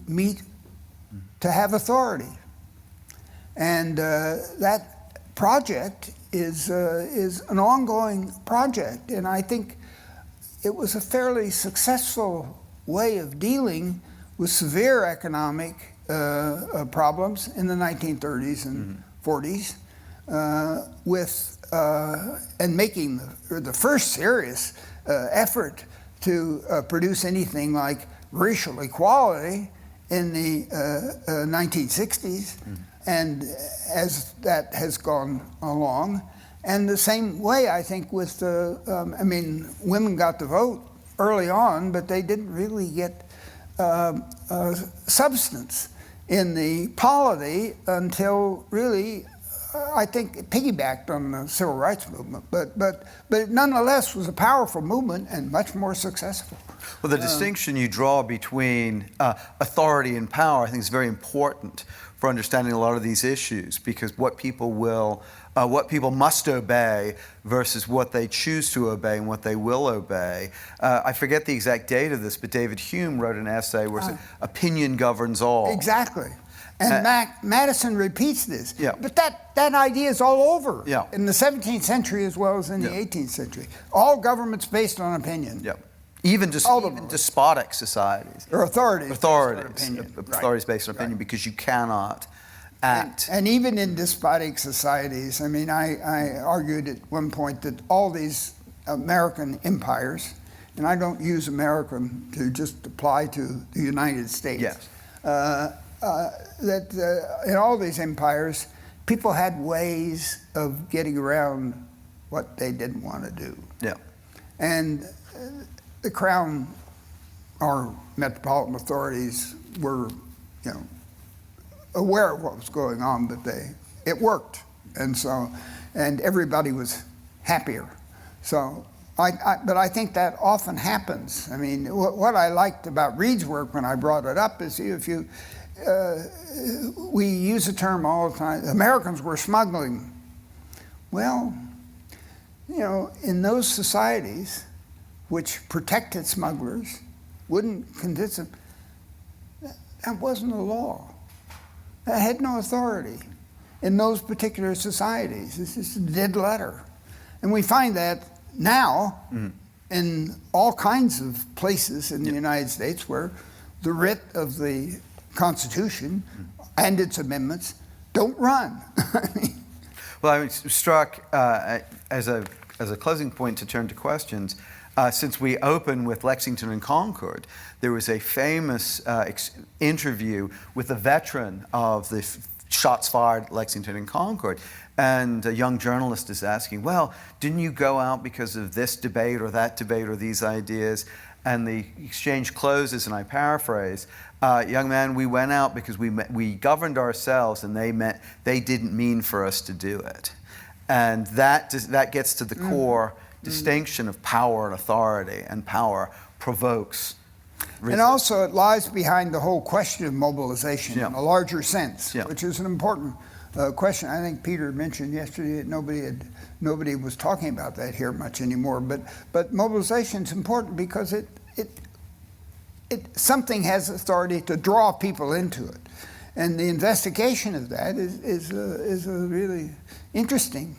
have authority. And that project is an ongoing project, and I think it was a fairly successful way of dealing with severe economic problems in the 1930s and 40s, and making the first serious effort to produce anything like racial equality in the 1960s, and as that has gone along. And the same way, I think, with women got the vote early on, but they didn't really get substance in the polity until really, I think, it piggybacked on the civil rights movement. But it nonetheless was a powerful movement and much more successful. Well, the distinction you draw between authority and power, I think, is very important for understanding a lot of these issues, because what people must obey versus what they choose to obey and what they will obey. I forget the exact date of this, but David Hume wrote an essay where it said, opinion governs all. Exactly. And Madison repeats this. Yeah. But that idea is all over in the 17th century as well as in the 18th century. All government's based on opinion. Yeah. Even despotic societies. Or authorities. Authorities based on opinion, because you cannot act. And even in despotic societies, I mean, I argued at one point that all these American empires, and I don't use American to just apply to the United States. Yes. That in all these empires, people had ways of getting around what they didn't want to do. Yeah. And the Crown or metropolitan authorities were, aware of what was going on, but it worked, and everybody was happier. So, but I think that often happens. I mean, what I liked about Reed's work when I brought it up is we use the term all the time, Americans were smuggling. Well, in those societies which protected smugglers, wouldn't convince them, that wasn't a law. That had no authority in those particular societies. It's just a dead letter. And we find that now in all kinds of places in the United States where the writ of the Constitution and its amendments don't run. Well, I was struck as a closing point to turn to questions. Since we opened with Lexington and Concord, there was a famous interview with a veteran of the shots fired at Lexington and Concord. And a young journalist is asking, well, didn't you go out because of this debate or that debate or these ideas? And the exchange closes, and I paraphrase, young man, we went out because we governed ourselves, and they didn't mean for us to do it. And that gets to the core distinction of power and authority, and power provokes resistance. And also it lies behind the whole question of mobilization in a larger sense, which is an important question. I think Peter mentioned yesterday that nobody was talking about that here much anymore, but mobilization is important because it something has authority to draw people into it. And the investigation of that is a really interesting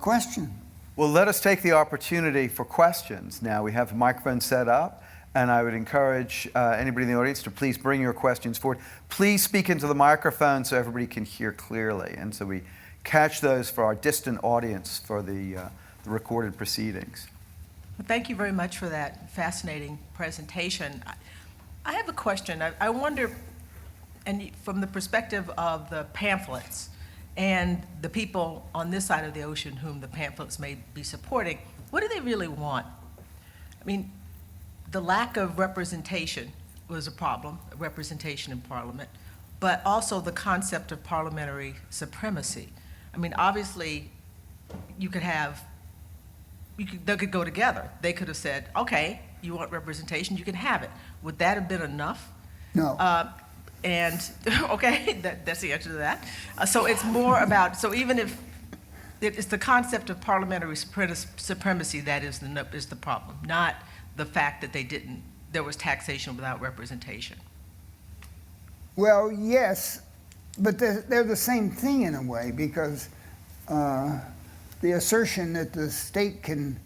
question. Well, let us take the opportunity for questions now. We have the microphone set up, and I would encourage anybody in the audience to please bring your questions forward. Please speak into the microphone so everybody can hear clearly, and so we catch those for our distant audience for the recorded proceedings. Well, thank you very much for that fascinating presentation. I have a question. I wonder, from the perspective of the pamphlets and the people on this side of the ocean whom the pamphlets may be supporting, what do they really want? I mean, the lack of representation was a problem, representation in Parliament, but also the concept of parliamentary supremacy. I mean, obviously, they could go together. They could have said, okay, you want representation, you can have it. Would that have been enough? No. And, okay, that's the answer to that. So it's more about, so even if it's the concept of parliamentary supremacy that is the problem, not the fact that there was taxation without representation. Well, yes, but they're the same thing in a way, because the assertion that the state can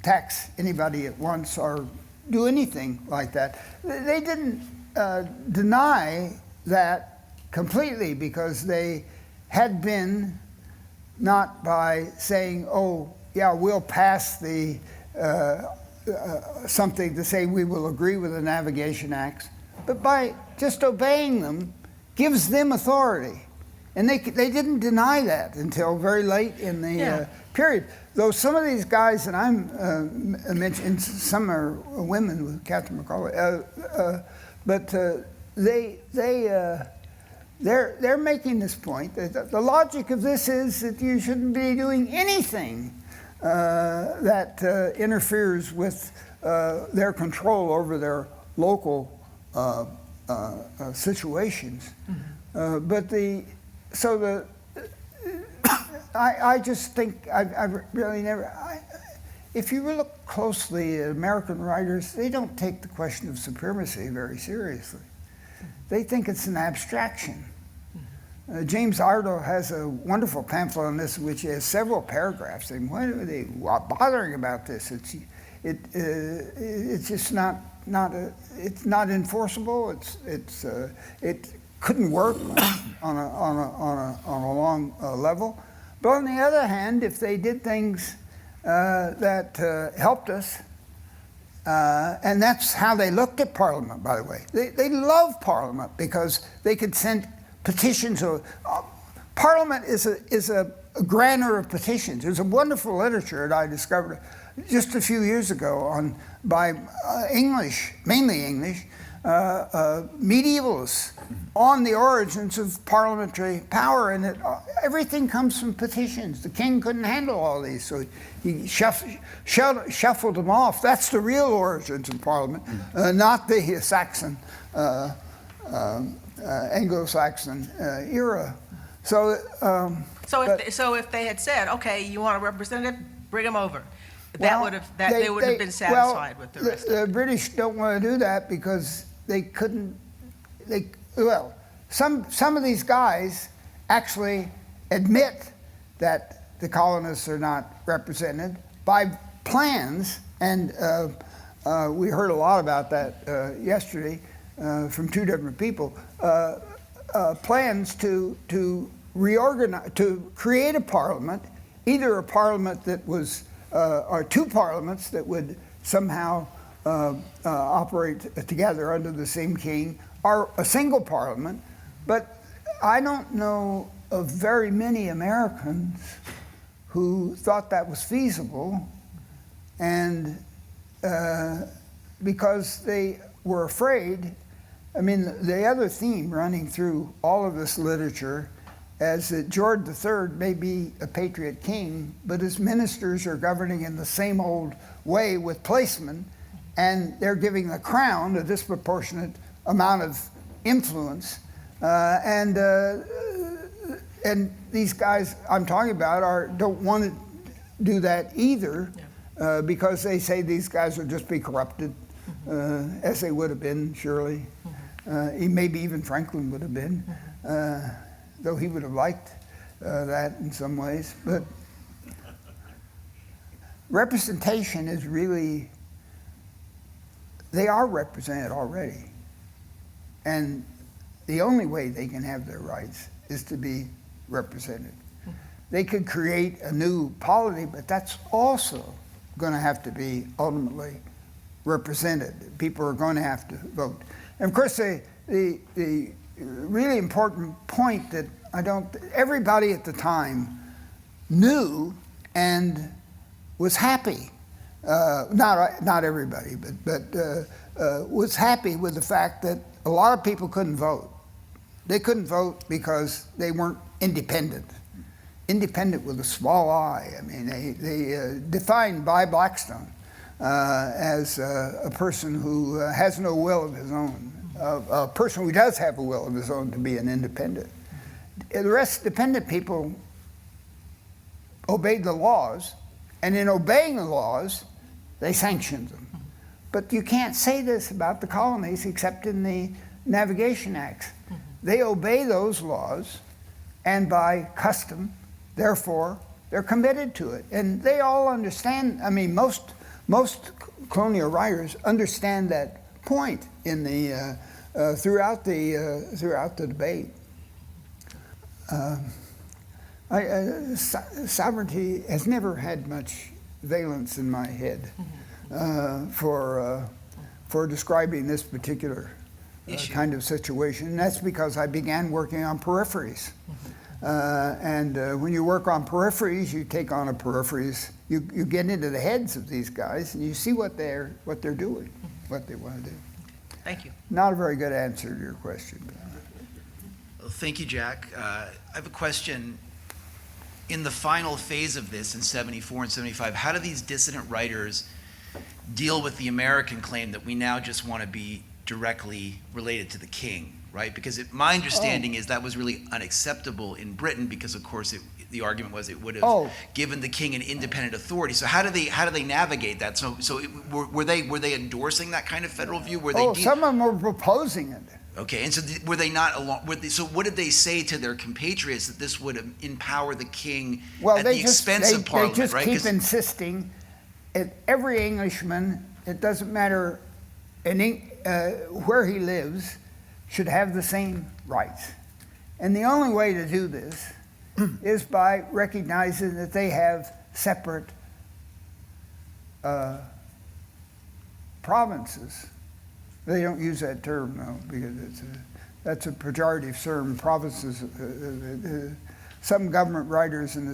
tax anybody at once or do anything like that, they didn't deny that completely, because they had been, not by saying, oh, yeah, we'll pass the something to say we will agree with the Navigation Acts, but by just obeying them gives them authority. And they didn't deny that until very late in the period. Though some of these guys that I'm mentioning, some are women with Catherine McCauley, but they're making this point. The logic of this is that you shouldn't be doing anything that interferes with their control over their local situations. Mm-hmm. I just think I've really never. If you look closely at American writers, they don't take the question of supremacy very seriously. They think it's an abstraction. James Ardo has a wonderful pamphlet on this, which has several paragraphs saying, why are they bothering about this? It's just not enforceable. It couldn't work on a long level. But on the other hand, if they did things that helped us, and that's how they looked at Parliament, by the way. They love Parliament because they could send petitions. Parliament is a grantor of petitions. There's a wonderful literature that I discovered just a few years ago by English, mainly English, medievalists on the origins of parliamentary power, and everything comes from petitions. The king couldn't handle all these, so he shuffled them off. That's the real origins of Parliament, not the Saxon, Anglo-Saxon era. So if they had said, okay, you want a representative, bring them over. They would have been satisfied with the rest. The British don't want to do that because they couldn't. Some of these guys actually admit that the colonists are not represented by plans, and we heard a lot about that yesterday from two different people. Plans to reorganize, to create a parliament, either a parliament that was. Or two parliaments that would somehow operate together under the same king, or a single parliament. But I don't know of very many Americans who thought that was feasible, and because they were afraid. I mean, the other theme running through all of this literature is that George III may be a patriot king, but his ministers are governing in the same old way with placemen, and they're giving the crown a disproportionate amount of influence. And these guys I'm talking about don't want to do that either, because they say these guys will just be corrupted, as they would have been, surely. Maybe even Franklin would have been. Though he would have liked that in some ways. But representation is really, they are represented already. And the only way they can have their rights is to be represented. They could create a new polity, but that's also going to have to be ultimately represented. People are going to have to vote. And of course, the really important point that everybody at the time knew and was happy. Not everybody, but was happy with the fact that a lot of people couldn't vote. They couldn't vote because they weren't independent. Independent with a small I. I mean, they defined by Blackstone as a person who has no will of his own, a person who does have a will of his own to be an independent. The rest, dependent people, obeyed the laws, and in obeying the laws, they sanctioned them. But you can't say this about the colonies except in the Navigation Acts. They obey those laws, and by custom, therefore, they're committed to it. And they all understand, I mean, most colonial writers understand that point in the, throughout the debate. Sovereignty has never had much valence in my head for describing this particular kind of situation. And that's because I began working on peripheries. And when you work on peripheries, you take on a peripheries, you get into the heads of these guys and you see what they're doing, what they want to do. Thank you. Not a very good answer to your question. Well, thank you, Jack. I have a question. In the final phase of this, in 74 and 75, how do these dissident writers deal with the American claim that we now just want to be directly related to the king, right? Because my understanding is that was really unacceptable in Britain because, of course, the argument was it would have given the king an independent authority. So how do they navigate that? So were they endorsing that kind of federal view? Were they some of them were proposing it. Okay, and so were they not along? So what did they say to their compatriots that this would empower the king at the expense of Parliament? They just right? keep insisting that every Englishman, it doesn't matter where he lives, should have the same rights. And the only way to do this is by recognizing that they have separate provinces. They don't use that term, though, because that's a pejorative term. Provinces, some government writers in the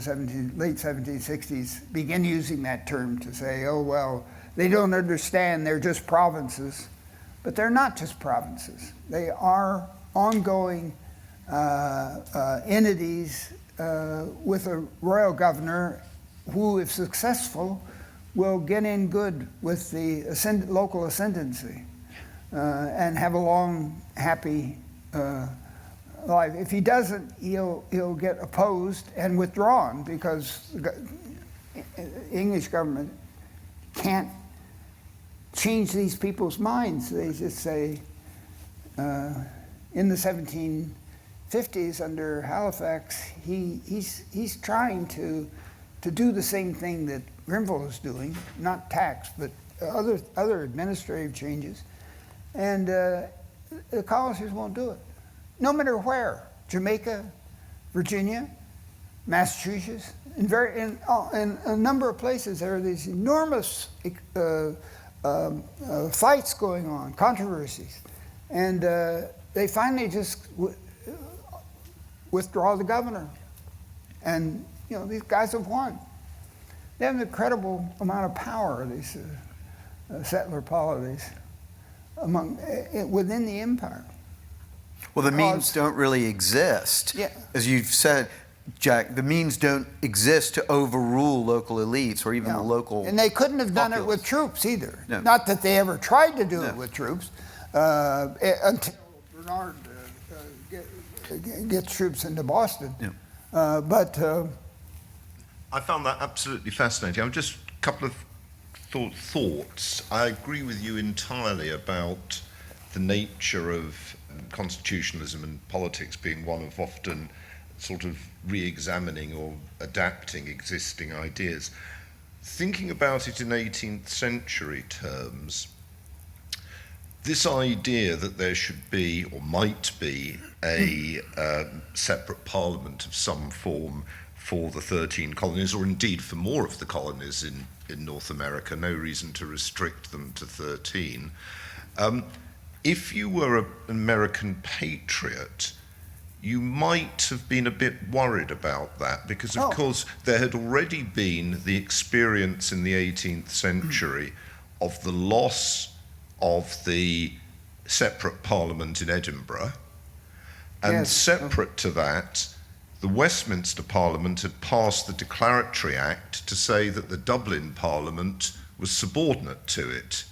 late 1760s began using that term to say, oh, well, they don't understand, they're just provinces. But they're not just provinces. They are ongoing entities with a royal governor who, if successful, will get in good with the local ascendancy. And have a long, happy life. If he doesn't, he'll get opposed and withdrawn because the English government can't change these people's minds. They just say, in the 1750s under Halifax, he's trying to do the same thing that Grenville is doing, not tax, but other administrative changes. And the colonists won't do it, no matter where. Jamaica, Virginia, Massachusetts, in a number of places there are these enormous fights going on, controversies. And they finally just withdraw the governor. And these guys have won. They have an incredible amount of power, these settler polities. Within the empire. Well, the means don't really exist. Yeah. As you've said, Jack, the means don't exist to overrule local elites or even the local And they couldn't have done populace. it with troops either. No. Not that they ever tried to do it with troops until Bernard gets troops into Boston. Yeah. But I found that absolutely fascinating. I'm just a couple of thoughts. I agree with you entirely about the nature of constitutionalism and politics being one of often sort of re-examining or adapting existing ideas. Thinking about it in 18th century terms, this idea that there should be or might be a separate parliament of some form for the 13 colonies, or indeed for more of the colonies in North America, no reason to restrict them to 13, if you were an American patriot, you might have been a bit worried about that, because of course there had already been the experience in the 18th century of the loss of the separate parliament in Edinburgh, and separate to that, the Westminster Parliament had passed the Declaratory Act to say that the Dublin Parliament was subordinate to it.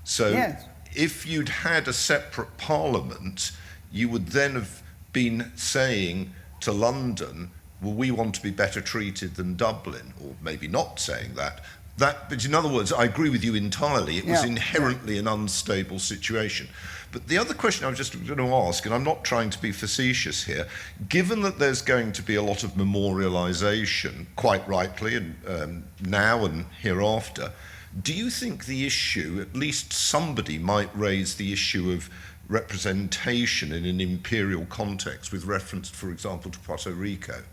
So if you'd had a separate parliament, you would then have been saying to London, well, we want to be better treated than Dublin, or maybe not saying that. But in other words, I agree with you entirely. It was inherently an unstable situation. But the other question I was just going to ask, and I'm not trying to be facetious here, given that there's going to be a lot of memorialisation, quite rightly, and now and hereafter, do you think the issue, at least somebody might raise the issue of representation in an imperial context with reference, for example, to Puerto Rico?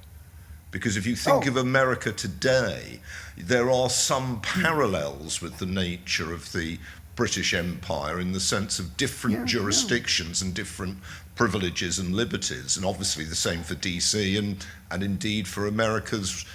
Because if you think of America today, there are some parallels with the nature of the British Empire in the sense of different jurisdictions and different privileges and liberties, and obviously the same for DC and indeed for America's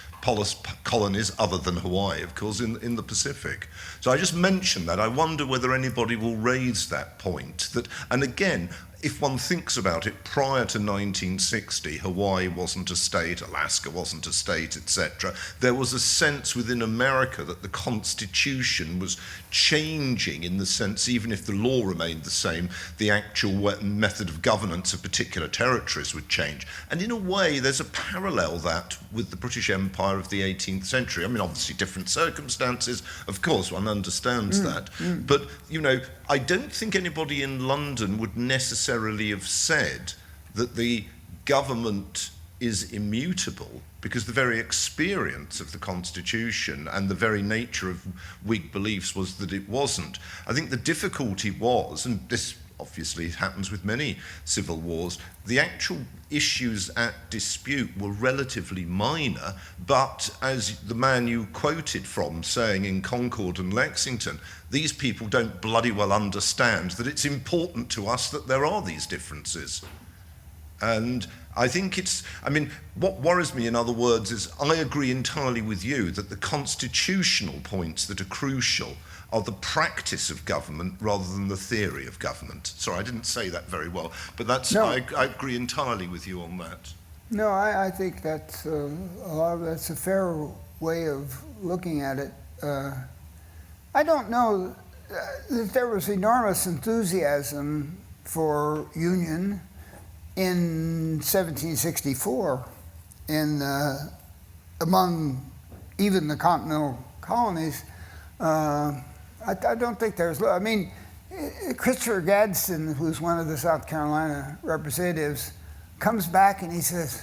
colonies, other than Hawaii, of course, in the Pacific. So I just mentioned that. I wonder whether anybody will raise that point. That, and again, if one thinks about it, prior to 1960, Hawaii wasn't a state, Alaska wasn't a state, etc. There was a sense within America that the Constitution was changing, in the sense, even if the law remained the same, the actual method of governance of particular territories would change. And in a way, there's a parallel that with the British Empire of the 18th century. I mean, obviously different circumstances, of course, one understands that. But, you know, I don't think anybody in London would necessarily have said that the government is immutable, because the very experience of the Constitution and the very nature of Whig beliefs was that it wasn't. I think the difficulty was, and this obviously happens with many civil wars, the actual issues at dispute were relatively minor, but as the man you quoted from saying in Concord and Lexington, these people don't bloody well understand that it's important to us that there are these differences. And I think what worries me, in other words, is I agree entirely with you that the constitutional points that are crucial are the practice of government rather than the theory of government. Sorry, I didn't say that very well, but I agree entirely with you on that. No, I think that's that's a fair way of looking at it. I don't know that there was enormous enthusiasm for union in 1764 among even the continental colonies. I don't think there's, I mean, Christopher Gadsden, who's one of the South Carolina representatives, comes back and he says,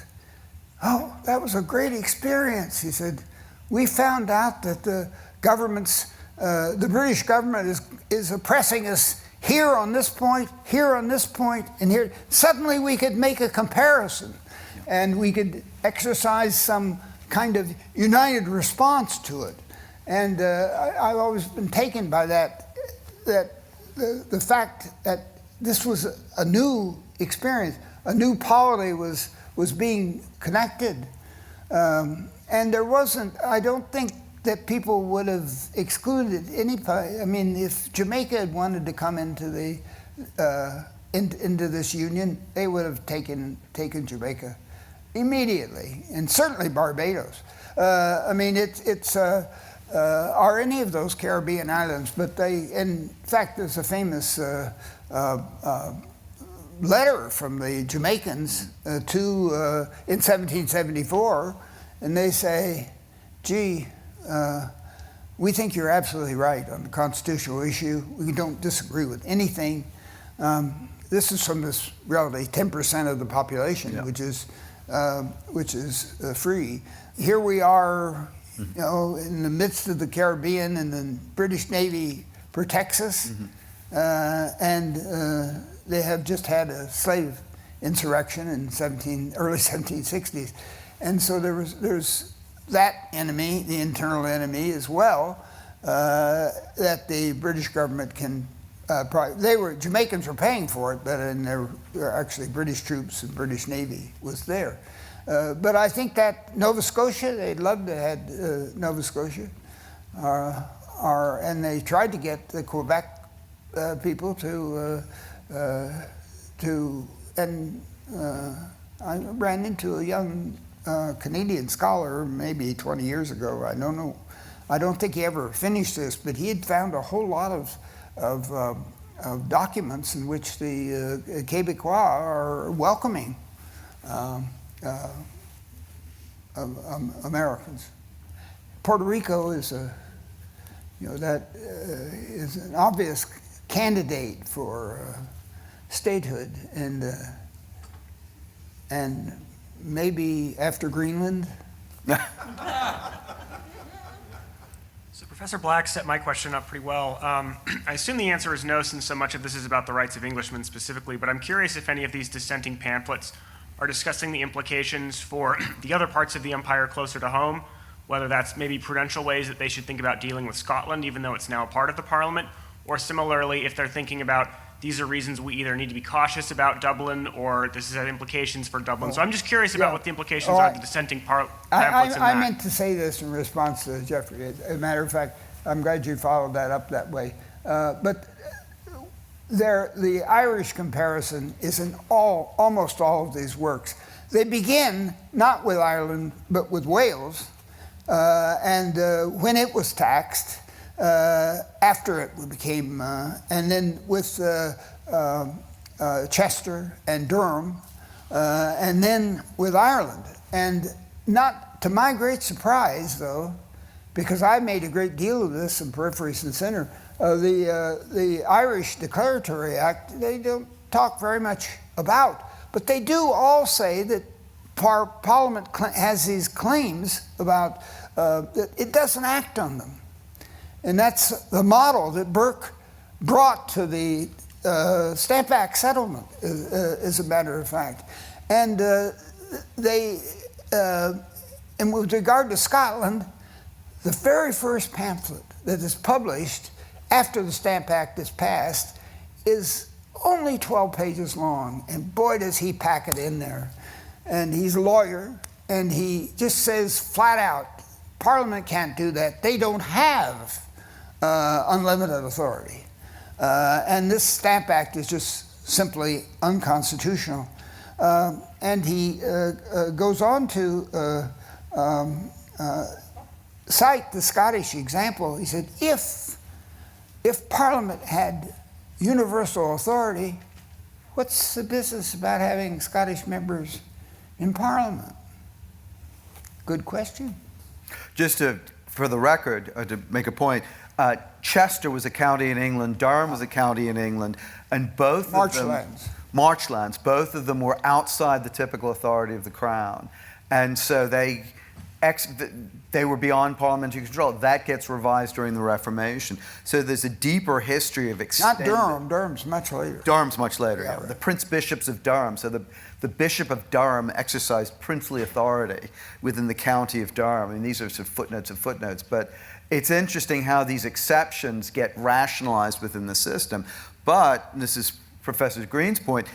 "Oh, that was a great experience." He said, "We found out that the British government is oppressing us here on this point, and here. Suddenly we could make a comparison, and we could exercise some kind of united response to it." And I've always been taken by that the fact that this was a new experience, a new polity was being connected, and there wasn't. I don't think that people would have excluded anybody. I mean, if Jamaica had wanted to come into into this union, they would have taken Jamaica immediately, and certainly Barbados. I mean, are any of those Caribbean islands, but in fact, there's a famous letter from the Jamaicans in 1774, and they say, "Gee, we think you're absolutely right on the constitutional issue. We don't disagree with anything." This is from this relatively 10% of the population, which is free. Here we are, you know, in the midst of the Caribbean, and the British Navy protects us, and they have just had a slave insurrection in early 1760s, and so there's that enemy, the internal enemy as well, that the British government can Jamaicans were paying for it, but there were actually British troops and British Navy was there. But I think that Nova Scotia, they'd love to have Nova Scotia, and they tried to get the Quebec people I ran into a young Canadian scholar maybe 20 years ago. I don't know. I don't think he ever finished this, but he had found a whole lot of documents in which the Quebecois are welcoming Americans. Puerto Rico is is an obvious candidate for statehood, and maybe after Greenland. So Professor Black set my question up pretty well. I assume the answer is no, since so much of this is about the rights of Englishmen specifically, but I'm curious if any of these dissenting pamphlets are discussing the implications for the other parts of the empire closer to home, whether that's maybe prudential ways that they should think about dealing with Scotland, even though it's now a part of the Parliament, or similarly, if they're thinking about these are reasons we either need to be cautious about Dublin or this has implications for Dublin. So I'm just curious about what the implications are of the dissenting pamphlets in that. I meant to say this in response to Jeffrey. As a matter of fact, I'm glad you followed that up that way. But the Irish comparison is in almost all of these works. They begin not with Ireland, but with Wales, and when it was taxed, after it became, and then with Chester and Durham, and then with Ireland. And not to my great surprise, though, because I made a great deal of this in Peripheries and Center, the Irish Declaratory Act, they don't talk very much about, but they do all say that Parliament has these claims about that it doesn't act on them. And that's the model that Burke brought to the Stamp Act settlement, as a matter of fact. And and with regard to Scotland, the very first pamphlet that is published after the Stamp Act is passed is only 12 pages long. And boy, does he pack it in there. And he's a lawyer, and he just says flat out, Parliament can't do that. They don't have unlimited authority. And this Stamp Act is just simply unconstitutional. And he goes on to cite the Scottish example. He said, if Parliament had universal authority, what's the business about having Scottish members in Parliament? Good question. Just for the record, to make a point, Chester was a county in England, Durham was a county in England, and both Marchlands, both of them were outside the typical authority of the Crown. And so they were beyond parliamentary control. That gets revised during the Reformation. So there's a deeper history of extended... Not Durham. Durham's much later. Durham's much later, yeah. Right. The Prince Bishops of Durham. So the Bishop of Durham exercised princely authority within the county of Durham. I mean, these are sort of footnotes of footnotes. But it's interesting how these exceptions get rationalized within the system. But, and this is Professor Greene's point,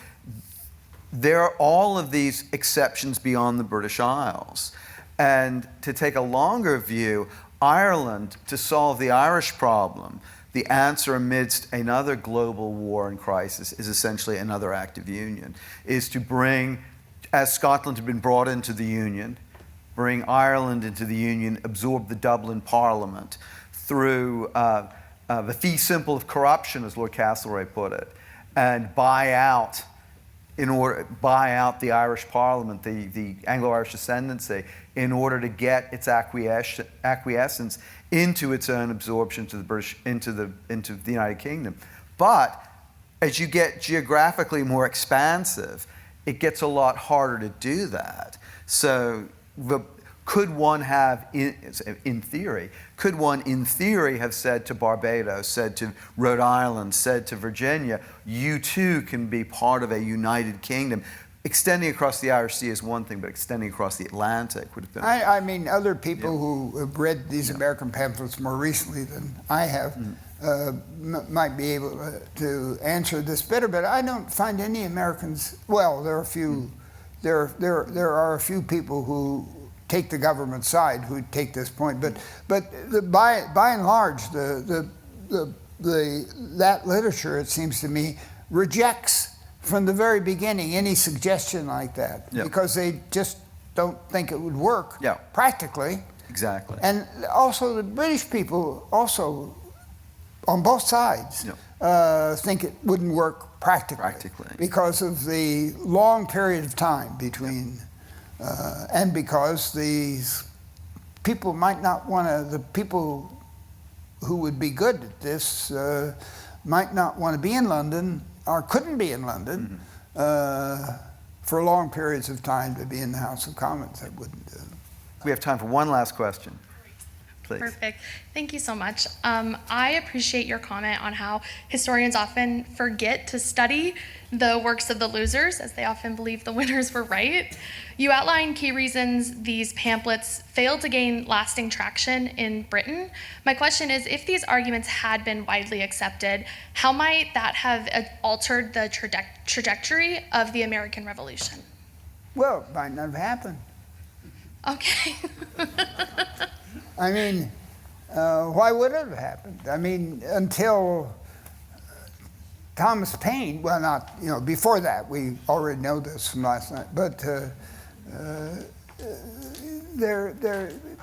there are all of these exceptions beyond the British Isles. And to take a longer view, Ireland, to solve the Irish problem, the answer amidst another global war and crisis is essentially another act of union, is to bring, as Scotland had been brought into the Union, bring Ireland into the Union, absorb the Dublin Parliament through the fee simple of corruption, as Lord Castlereagh put it, and buy out the Irish Parliament, the Anglo-Irish ascendancy, in order to get its acquiescence into its own absorption to the British, into the United Kingdom. But as you get geographically more expansive, it gets a lot harder to do that. So could one have, in theory, have said to Barbados, said to Rhode Island, said to Virginia, you too can be part of a united kingdom? Extending across the Irish Sea is one thing, but extending across the Atlantic would have been... I mean, other people who have read these American pamphlets more recently than I have might be able to answer this better, but I don't find any Americans. Well, there are a few. There are a few people who take the government side who take this point, but by and large, that literature, it seems to me, rejects from the very beginning any suggestion like that, because they just don't think it would work practically. Exactly. And also the British people also, on both sides, think it wouldn't work practically. Because of the long period of time between, and because these people might not want to, the people who would be good at this might not want to be in London or couldn't be in London for long periods of time to be in the House of Commons. That wouldn't do. We have time for one last question. Please. Perfect. Thank you so much. I appreciate your comment on how historians often forget to study the works of the losers, as they often believe the winners were right. You outline key reasons these pamphlets failed to gain lasting traction in Britain. My question is, if these arguments had been widely accepted, how might that have altered the trajectory of the American Revolution? Well, it might not have happened. Okay. I mean, why would it have happened? I mean, until Thomas Paine, well, not, before that, we already know this from last night, but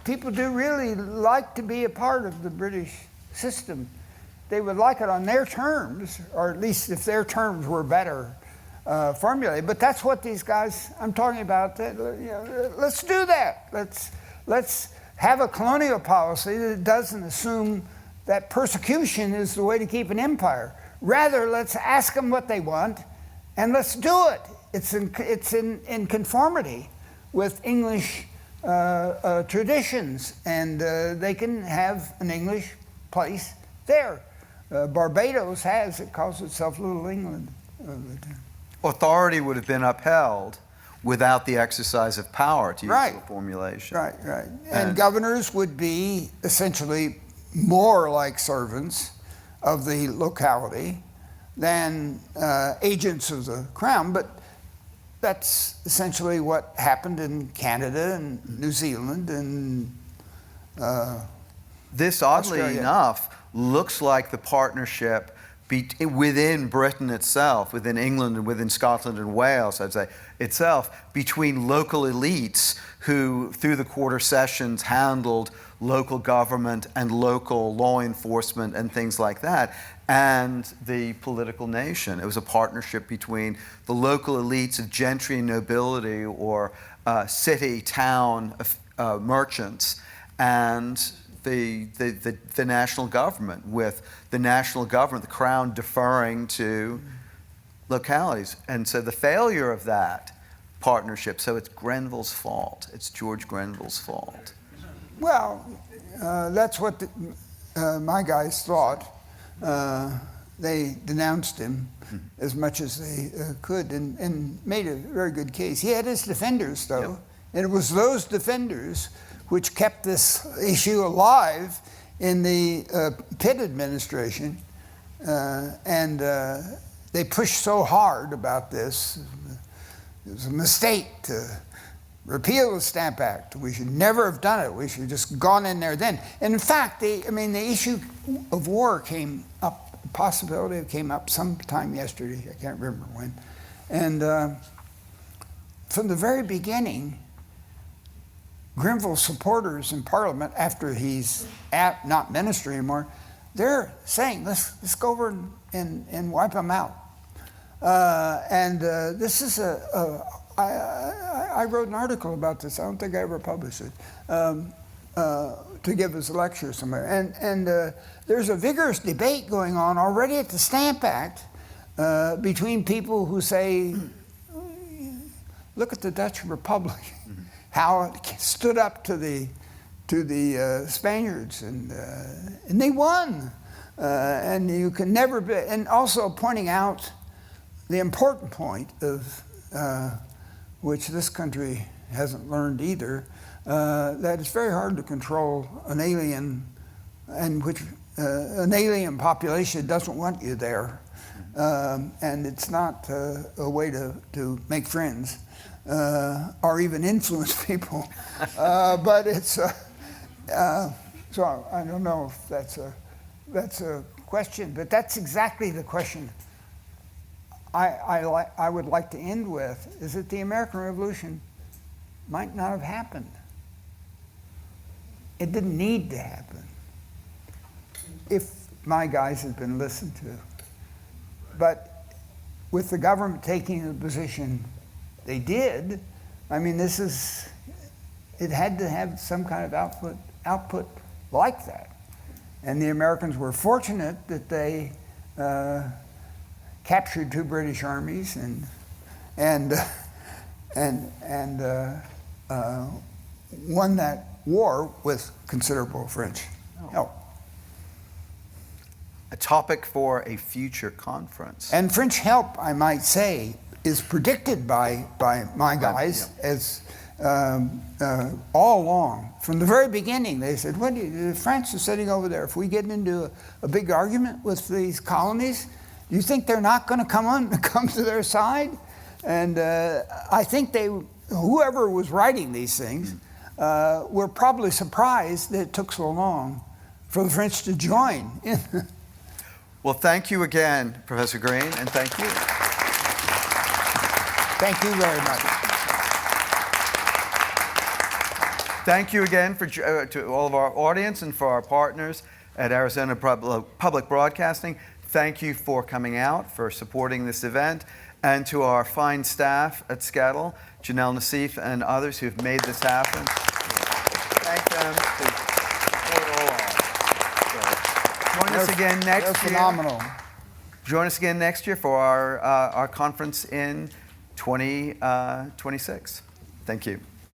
people do really like to be a part of the British system. They would like it on their terms, or at least if their terms were better formulated. But that's what these guys I'm talking about. Let's do that. Let's have a colonial policy that doesn't assume that persecution is the way to keep an empire. Rather, let's ask them what they want, and let's do it. It's in conformity with English traditions, and they can have an English place there. Barbados has, it calls itself Little England. Authority would have been upheld without the exercise of power, to use the formulation. Right. And governors would be essentially more like servants of the locality than agents of the crown, but that's essentially what happened in Canada and New Zealand and this, oddly Australia. enough, looks like the partnership within Britain itself, within England and within Scotland and Wales, I'd say, itself, between local elites who, through the quarter sessions, handled local government and local law enforcement and things like that, and the political nation. It was a partnership between the local elites of gentry and nobility, or city, town merchants, and the national government, with the national government, the crown, deferring to localities. And so the failure of that partnership, so it's Grenville's fault. It's George Grenville's fault. Well, that's what my guys thought. They denounced him as much as they could and made a very good case. He had his defenders, though, and it was those defenders which kept this issue alive in the Pitt administration, and they pushed so hard about this. It was a mistake to repeal the Stamp Act. We should never have done it. We should have just gone in there then. And in fact, the issue of war came up, the possibility came up sometime yesterday, I can't remember when. And from the very beginning, Grenville supporters in Parliament, after he's not minister anymore, they're saying, let's go over and wipe him out. This is I wrote an article about this. I don't think I ever published it, to give as a lecture somewhere. And there's a vigorous debate going on already at the Stamp Act between people who say, look at the Dutch Republic, how it stood up to the Spaniards, and they won. And you can never be, and also pointing out the important point of which this country hasn't learned either, that it's very hard to control an alien, and which an alien population doesn't want you there. And it's not a way to make friends or even influence people. But it's, so I don't know if that's a question, but that's exactly the question I would like to end with, is that the American Revolution might not have happened. It didn't need to happen if my guys had been listened to. But with the government taking the position they did, I mean, it had to have some kind of output like that. And the Americans were fortunate that they captured 2 British armies and won that war with considerable French help. A topic for a future conference. And French help, I might say, is predicted by my guys as all along. From the very beginning, they said, France is sitting over there. If we get into a big argument with these colonies, do you think they're not going to come to their side? And I think whoever was writing these things were probably surprised that it took so long for the French to join in. Well, thank you again, Professor Greene, and thank you. Thank you very much. Thank you again to all of our audience and for our partners at Arizona Public Broadcasting. Thank you for coming out, for supporting this event, and to our fine staff at SCETL, Janelle Nassif and others who've made this happen. Thank them. Join us again next year. They're phenomenal. Join us again next year for our conference in 2026. Thank you.